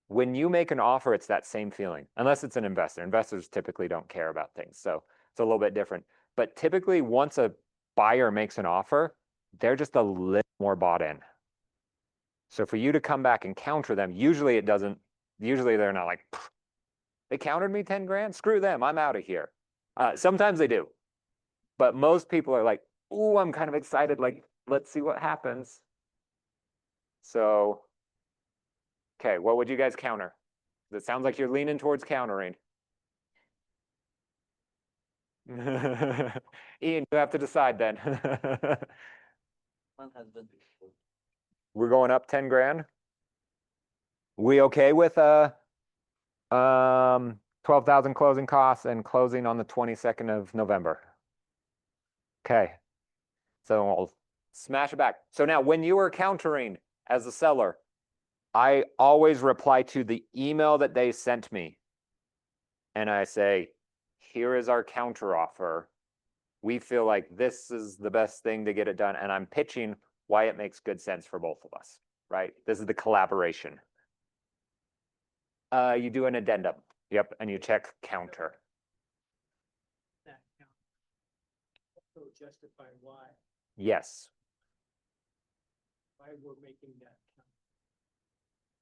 When you make an offer, it's that same feeling, unless it's an investor. Investors typically don't care about things, so it's a little bit different. But typically, once a buyer makes an offer, they're just a little more bought in. So for you to come back and counter them, usually it doesn't, usually they're not like, "Pfft, they countered me 10 grand? Screw them, I'm out of here." Sometimes they do. But most people are like, ooh, I'm kind of excited, like, let's see what happens. So, okay, what would you guys counter? It sounds like you're leaning towards countering. Ian, you have to decide then. One has been. We're going up 10 grand? We okay with 12,000 closing costs and closing on the 22nd of November? Okay. So we'll smash it back. So now when you are countering as a seller, I always reply to the email that they sent me. And I say, here is our counter offer. We feel like this is the best thing to get it done. And I'm pitching why it makes good sense for both of us, right? This is the collaboration. You do an addendum. Yep. And you check counter. That count. So justify Yes. why we're making that count.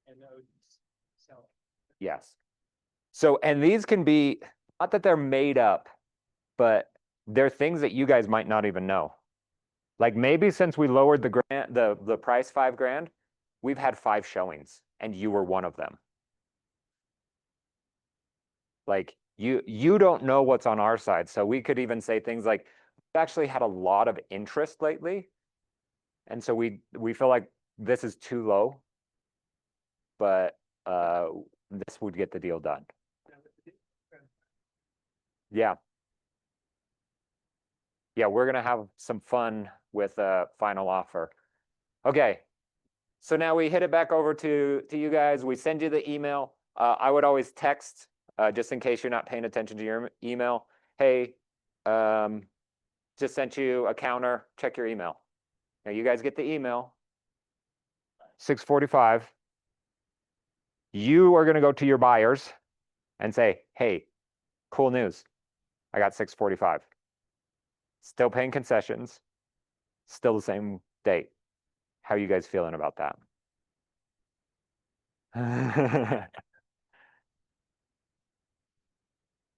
And that would sell. Yes. So, and these can be, not that they're made up, but they're things that you guys might not even know. Like maybe since we lowered the price 5 grand, we've had 5 showings and you were one of them. Like you don't know what's on our side. So we could even say things like, we've actually had a lot of interest lately. And so we feel like this is too low, but this would get the deal done. Yeah. Yeah, we're gonna have some fun with a final offer. Okay. So now we hit it back over to you guys. We send you the email. I would always text, just in case you're not paying attention to your email. Hey, just sent you a counter, check your email. Now you guys get the email. 6:45. You are gonna go to your buyers and say, hey, cool news. I got 6:45. Still paying concessions, still the same date. How are you guys feeling about that?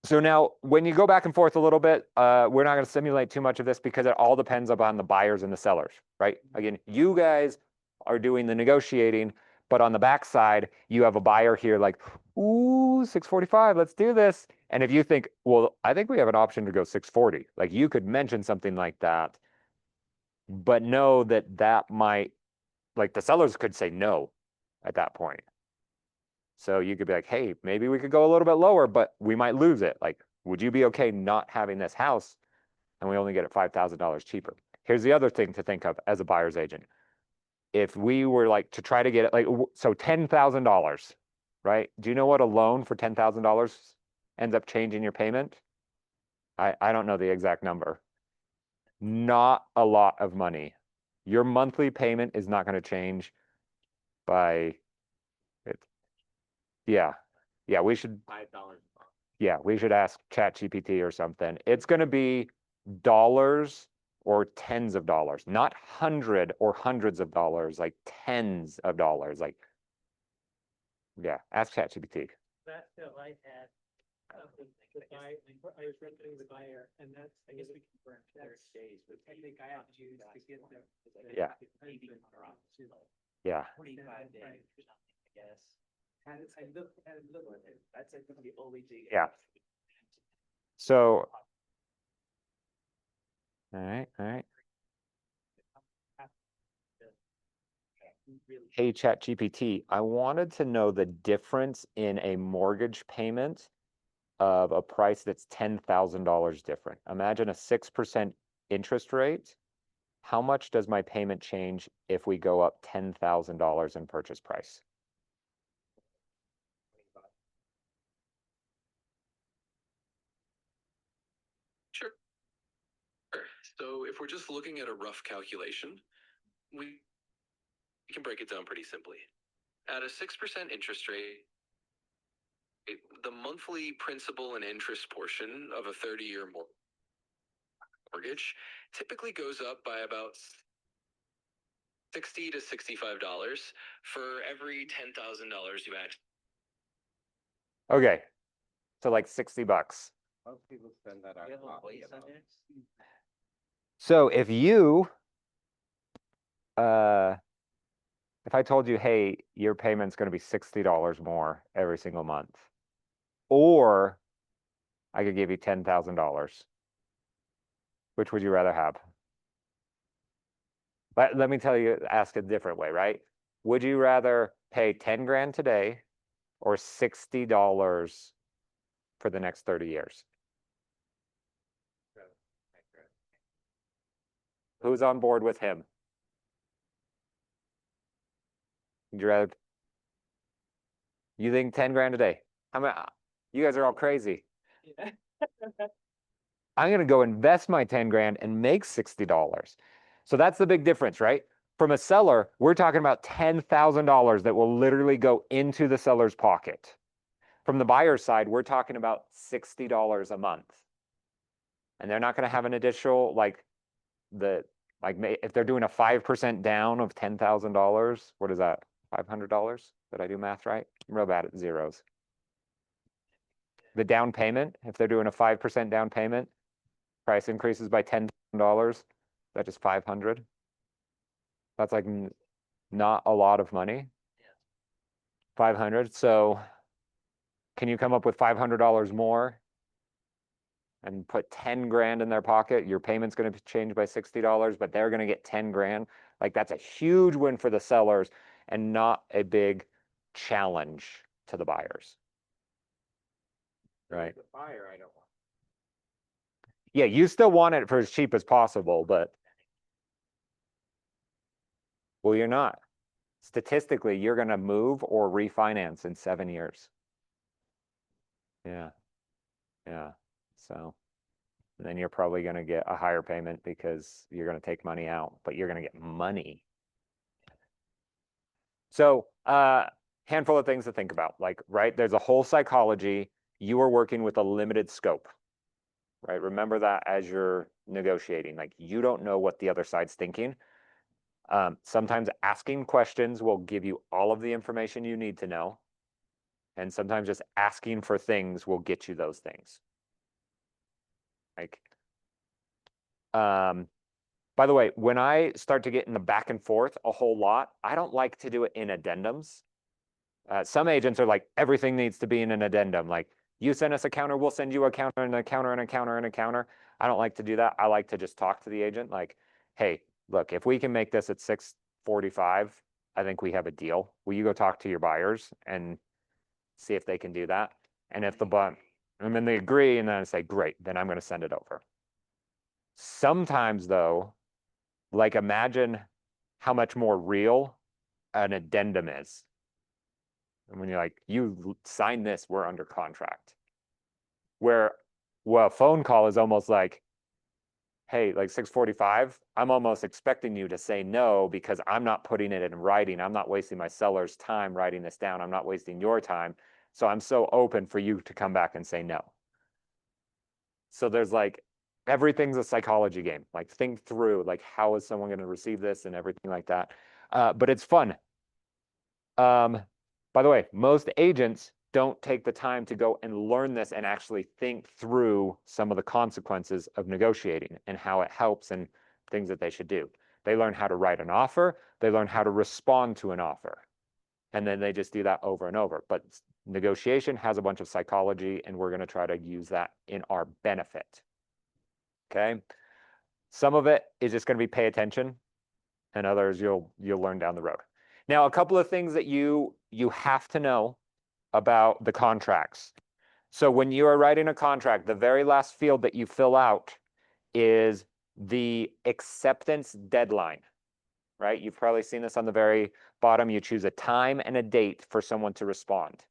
So now, when you go back and forth a little bit, we're not going to simulate too much of this because it all depends upon the buyers and the sellers, right? Again, you guys are doing the negotiating, but on the backside, you have a buyer here like, ooh, 6:45, let's do this. And if you think, well, I think we have an option to go 6:40, like you could mention something like that, but know that that might, like the sellers could say no at that point. So you could be like, hey, maybe we could go a little bit lower, but we might lose it. Like, would you be okay not having this house and we only get it $5,000 cheaper? Here's the other thing to think of as a buyer's agent. If we were like to try to get it like, so $10,000, right? Do you know what a loan for $10,000 ends up changing your payment? I don't know the exact number. Not a lot of money. Your monthly payment is not going to change by it. Yeah. Yeah, we should $5. Yeah, we should ask ChatGPT or something. It's going to be dollars or tens of dollars, not hundreds of dollars, like tens of dollars. Like, yeah, ask ChatGPT. That bill I had, the buy, I was renting the buyer, and that's, I guess we can burn that's 30 days, but I think I have to use to get the. Yeah. maybe around Yeah. 25 days or something, I guess. Had it, I looked at it. That's like the only thing. Yeah. So, all right, all right. Really, Hey, ChatGPT, I wanted to know the difference in a mortgage payment of a price that's $10,000 different. Imagine a 6% interest rate. How much does my payment change if we go up $10,000 in purchase price? So if we're just looking at a rough calculation, we can break it down pretty simply. At a 6% interest rate, the monthly principal and interest portion of a 30-year mortgage typically goes up by about $60 to $65 for every $10,000 you add. Okay. So like 60 bucks. Most people spend that on You have a coffee. voice on though. yours? So if you, if I told you, hey, your payment's going to be $60 more every single month, or I could give you $10,000, which would you rather have? But let me tell you, ask a different way, right? Would you rather pay 10 grand today or $60 for the next 30 years? Who's on board with him? Would you rather? You think 10 grand a day? How many? You guys are all crazy. Yeah. I'm gonna go invest my 10 grand and make $60. So that's the big difference, right? From a seller, we're talking about $10,000 that will literally go into the seller's pocket. From the buyer's side, we're talking about $60 a month. And they're not gonna have an additional, like, if they're doing a 5% down of $10,000, what is that? $500? Did I do math right? I'm real bad at zeros. The down payment, if they're doing a 5% down payment, price increases by $10,000, that's just 500. That's like not a lot of money. 500. So can you come up with $500 more and put 10 grand in their pocket? Your payment's going to change by $60, but they're going to get 10 grand. Like that's a huge win for the sellers and not a big challenge to the buyers. Right. The buyer, I don't want. Yeah, you still want it for as cheap as possible, but well, you're not. Statistically, you're going to move or refinance in 7 years. Yeah. Yeah. So then you're probably going to get a higher payment because you're going to take money out, but you're going to get money. So, handful of things to think about, like, right, there's a whole psychology. You are working with a limited scope, right? Remember that as you're negotiating, like you don't know what the other side's thinking. Sometimes asking questions will give you all of the information you need to know. And sometimes just asking for things will get you those things. Like, by the way, when I start to get in the back and forth a whole lot, I don't like to do it in addendums. Some agents are like, everything needs to be in an addendum. Like, you send us a counter, we'll send you a counter and a counter and a counter and a counter. I don't like to do that. I like to just talk to the agent like, hey, look, if we can make this at 645, I think we have a deal. Will you go talk to your buyers and see if they can do that? And if and then they agree, and then I say, great, then I'm going to send it over. Sometimes though, like imagine how much more real an addendum is. And when you're like, you sign this, we're under contract. Where, well, a phone call is almost like, hey, like 645, I'm almost expecting you to say no because I'm not putting it in writing. I'm not wasting my seller's time writing this down. I'm not wasting your time. So I'm so open for you to come back and say no. So there's like, everything's a psychology game. Like think through, like how is someone going to receive this and everything like that. But it's fun. By the way, most agents don't take the time to go and learn this and actually think through some of the consequences of negotiating and how it helps and things that they should do. They learn how to write an offer. They learn how to respond to an offer. And then they just do that over and over. But negotiation has a bunch of psychology, and we're going to try to use that in our benefit. Okay. Some of it is just going to be pay attention, and others you'll learn down the road. Now, a couple of things that you have to know about the contracts. So when you are writing a contract, the very last field that you fill out is the acceptance deadline, right? You've probably seen this on the very bottom. You choose a time and a date for someone to respond.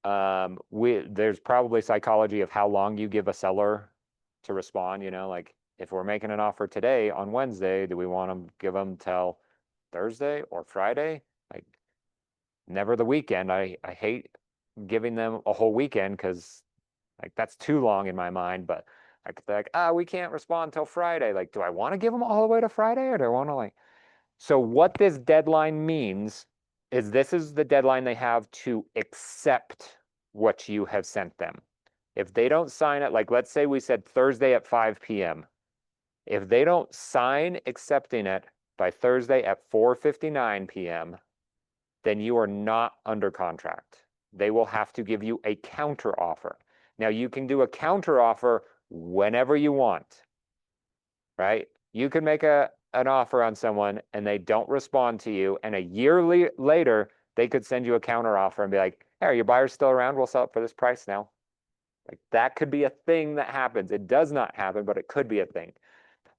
There's probably psychology of how long you give a seller to respond, you know, like if we're making an offer today on Wednesday, do we want to give them till Thursday or Friday? Like, never the weekend. I hate giving them a whole weekend because like that's too long in my mind, but I could be like, we can't respond till Friday. Like, do I want to give them all the way to Friday or do I want to like, so what this deadline means is this is the deadline they have to accept what you have sent them. If they don't sign it, like let's say we said Thursday at 5 p.m. If they don't sign accepting it by Thursday at 4:59 p.m., then you are not under contract. They will have to give you a counter offer. Now you can do a counter offer whenever you want, right? You can make an offer on someone and they don't respond to you, and a year later, they could send you a counter offer and be like, hey, are your buyers still around? We'll sell it for this price now. Like that could be a thing that happens. It does not happen, but it could be a thing.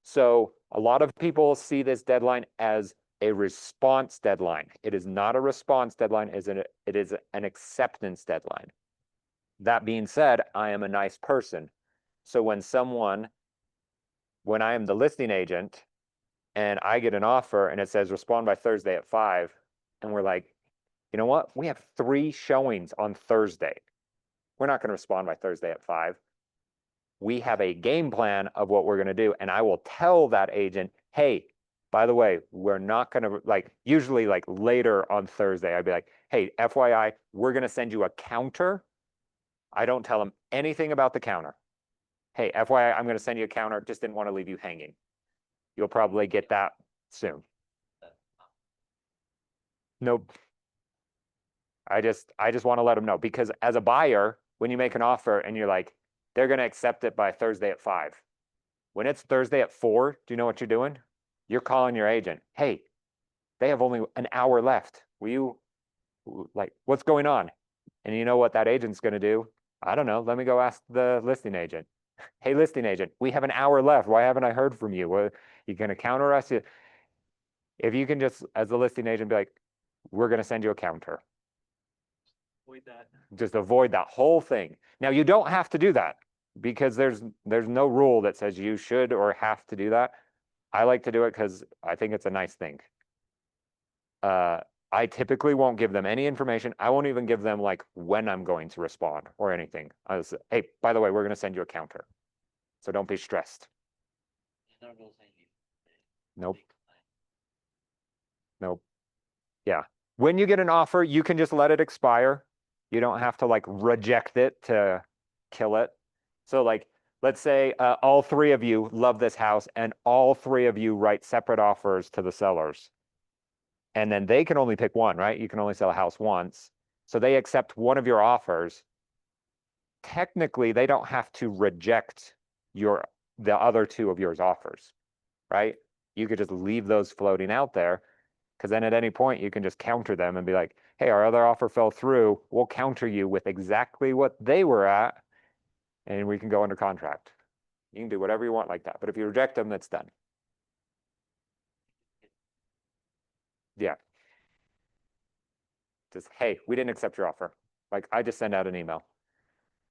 So a lot of people see this deadline as a response deadline. It is not a response deadline, it is an acceptance deadline. That being said, I am a nice person. So when I am the listing agent and I get an offer and it says respond by Thursday at 5, and we're like, you know what? We have 3 showings on Thursday. We're not going to respond by Thursday at 5. We have a game plan of what we're going to do. And I will tell that agent, hey, by the way, we're not going to like, usually like later on Thursday, I'd be like, hey, FYI, we're going to send you a counter. I don't tell them anything about the counter. Hey, FYI, I'm going to send you a counter. Just didn't want to leave you hanging. You'll probably get that soon. Nope. I just want to let them know, because as a buyer, when you make an offer and you're like, they're going to accept it by Thursday at 5. When it's Thursday at 4, do you know what you're doing? You're calling your agent. Hey, they have only an hour left. Will you, like, what's going on? And you know what that agent's going to do? I don't know. Let me go ask the listing agent. Hey, listing agent, we have an hour left. Why haven't I heard from you? What, you going to counter us? If you can just, as the listing agent, be like, we're going to send you a counter. Avoid that. Just avoid that whole thing. Now, you don't have to do that because there's no rule that says you should or have to do that. I like to do it because I think it's a nice thing. I typically won't give them any information. I won't even give them like when I'm going to respond or anything. I was, hey, by the way, we're going to send you a counter. So don't be stressed. Nope. Nope. Yeah. When you get an offer, you can just let it expire. You don't have to like reject it to kill it. So like, let's say all 3 of you love this house and all 3 of you write separate offers to the sellers. And then they can only pick one, right? You can only sell a house once. So they accept one of your offers. Technically, they don't have to reject the other 2 of yours offers, right? You could just leave those floating out there, because then at any point you can just counter them and be like, hey, our other offer fell through. We'll counter you with exactly what they were at, and we can go under contract. You can do whatever you want like that. But if you reject them, that's done. Yeah. Just, hey, we didn't accept your offer. Like, I just send out an email.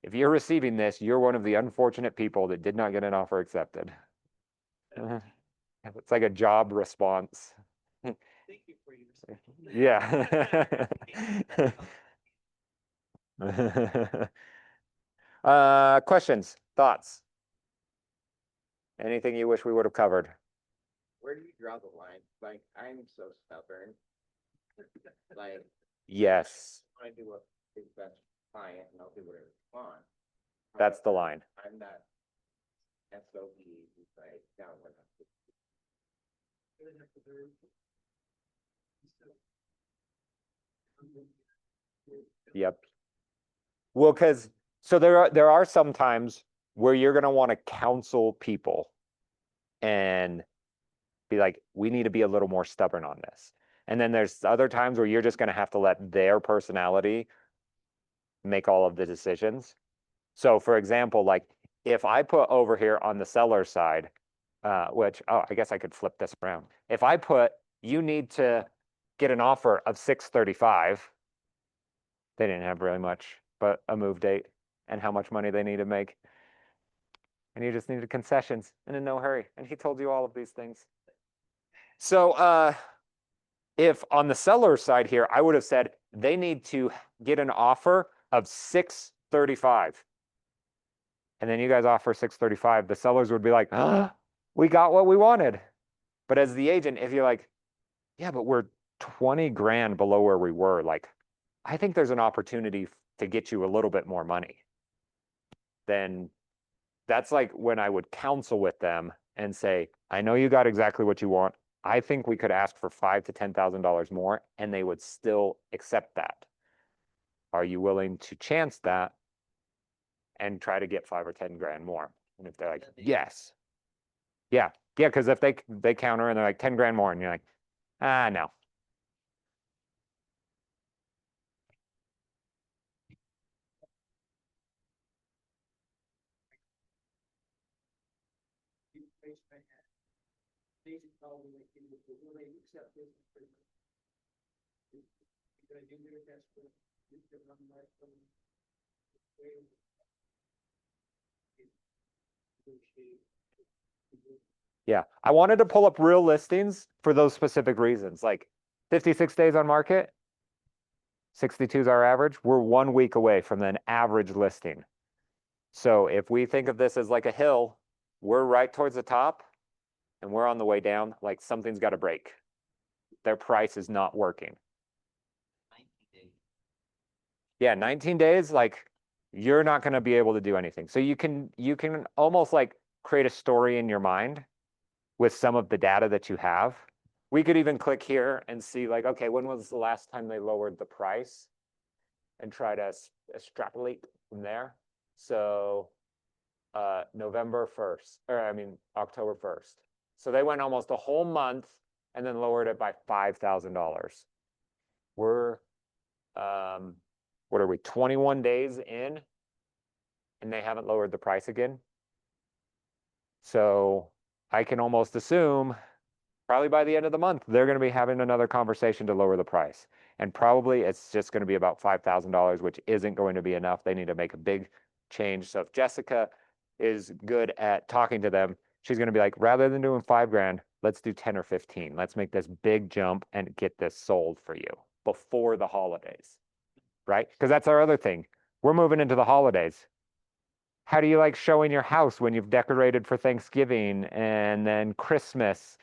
If you're receiving this, you're one of the unfortunate people that did not get an offer accepted. It's like a job response. Thank you for your. Yeah. Questions, thoughts? Anything you wish we would have covered? Where do you draw the line? Like, I'm so stubborn. Like, Yes, I do what is best for client and I'll do whatever I want. that's the line. I'm that SOB who's like, no, we're not. Yep. Well, because so there are some times where you're going to want to counsel people and be like, we need to be a little more stubborn on this. And then there's other times where you're just going to have to let their personality make all of the decisions. So for example, like if I put over here on the seller side, which, I guess I could flip this around. If I put, you need to get an offer of 635, they didn't have really much, but a move date and how much money they need to make. and you just needed concessions and in no hurry. And he told you all of these things. So, if on the seller side here, I would have said they need to get an offer of 635. And then you guys offer 635, the sellers would be like, ah, we got what we wanted. But as the agent, if you're like, yeah, but we're 20 grand below where we were, like, I think there's an opportunity to get you a little bit more money. Then that's like when I would counsel with them and say, I know you got exactly what you want. I think we could ask for $5,000 to $10,000 more, and they would still accept that. Are you willing to chance that and try to get 5 or 10 grand more? And if they're like, yes, yeah, because if they counter and they're like 10 grand more, and you're like, ah, no. You raise my hand. Basic problem like you will they accept this? You're gonna do your best for you to run like from. Yeah, I wanted to pull up real listings for those specific reasons, like 56 days on market, 62 is our average. We're 1 week away from an average listing. So if we think of this as like a hill, we're right towards the top and we're on the way down, like something's got to break. Their price is not working. 90 days. Yeah, 19 days, like you're not going to be able to do anything. So you can almost like create a story in your mind with some of the data that you have. We could even click here and see like, okay, when was the last time they lowered the price and try to extrapolate from there. So November 1st, or I mean, October 1st. So they went almost a whole month and then lowered it by $5,000. We're, what are we, 21 days in and they haven't lowered the price again. So I can almost assume probably by the end of the month, they're going to be having another conversation to lower the price. And probably it's just going to be about $5,000, which isn't going to be enough. They need to make a big change. So if Jessica is good at talking to them, she's going to be like, rather than doing 5 grand, let's do 10 or 15. Let's make this big jump and get this sold for you before the holidays, right? Because that's our other thing. We're moving into the holidays. How do you like showing your house when you've decorated for Thanksgiving and then Christmas?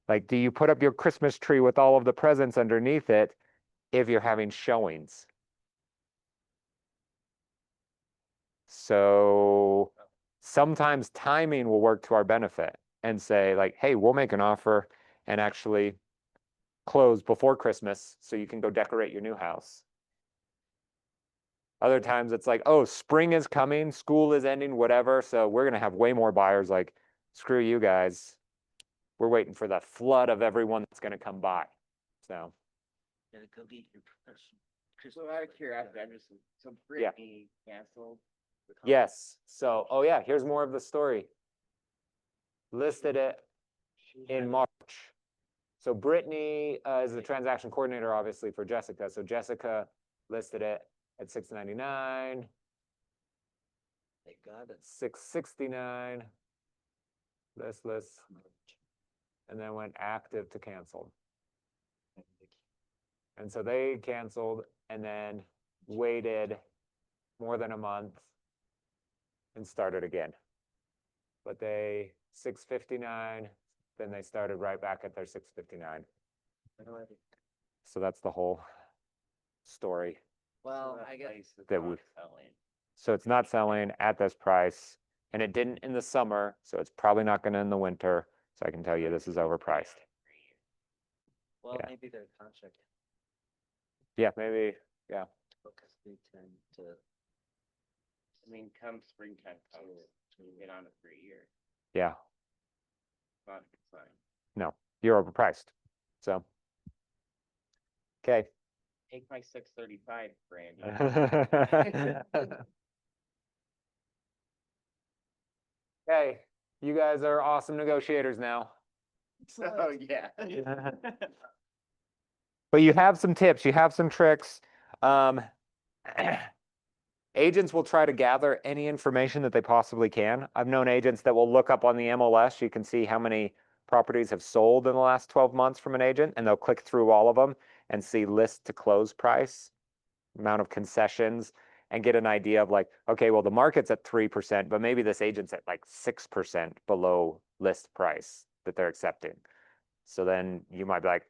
Like, do you put up your Christmas tree with all of the presents underneath it if you're having showings? So sometimes timing will work to our benefit and say like, hey, we'll make an offer and actually close before Christmas so you can go decorate your new house. Other times it's like, oh, spring is coming, school is ending, whatever. So we're going to have way more buyers like, screw you guys. We're waiting for the flood of everyone that's going to come by. So, Gotta go get your professional. So out of curiosity, I'm just, so Yeah. Brittany canceled. the contract. yes. So, oh yeah, here's more of the story. Listed it in March. So Brittany is the transaction coordinator, obviously, for Jessica. So Jessica listed it at $699, They got it. $669, listless, and then went active to canceled. And so they canceled and then waited more than a month and started again. But they 659, then they started right back at their 659. So that's the whole story. Well, that I guess. place is that not we- selling. So it's not selling at this price, and it didn't in the summer, so it's probably not gonna in the winter. So I can tell you this is overpriced. Well, Yeah. maybe their contract, Yeah, maybe, yeah. because they tend to. I mean, come springtime comes, we get on it for a year. Yeah, It's not a good sign. no, you're overpriced. So. Okay. Take my 635, Brandy. Okay, you guys are awesome negotiators now. Oh, yeah. But you have some tips, you have some tricks. Agents will try to gather any information that they possibly can. I've known agents that will look up on the MLS. You can see how many properties have sold in the last 12 months from an agent, and they'll click through all of them and see list to close price, amount of concessions, and get an idea of like, okay, well, the market's at 3%, but maybe this agent's at like 6% below list price that they're accepting. So then you might be like,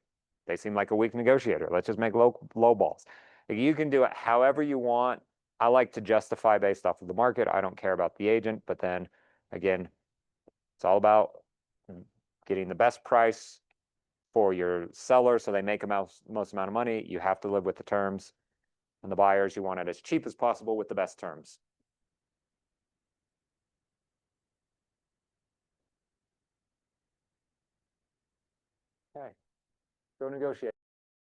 they seem like a weak negotiator. Let's just make low balls. You can do it however you want. I like to justify based off of the market. I don't care about the agent, but then again, it's all about getting the best price for your seller so they make the most amount of money. You have to live with the terms. And the buyers, you want it as cheap as possible with the best terms. Okay, go negotiate.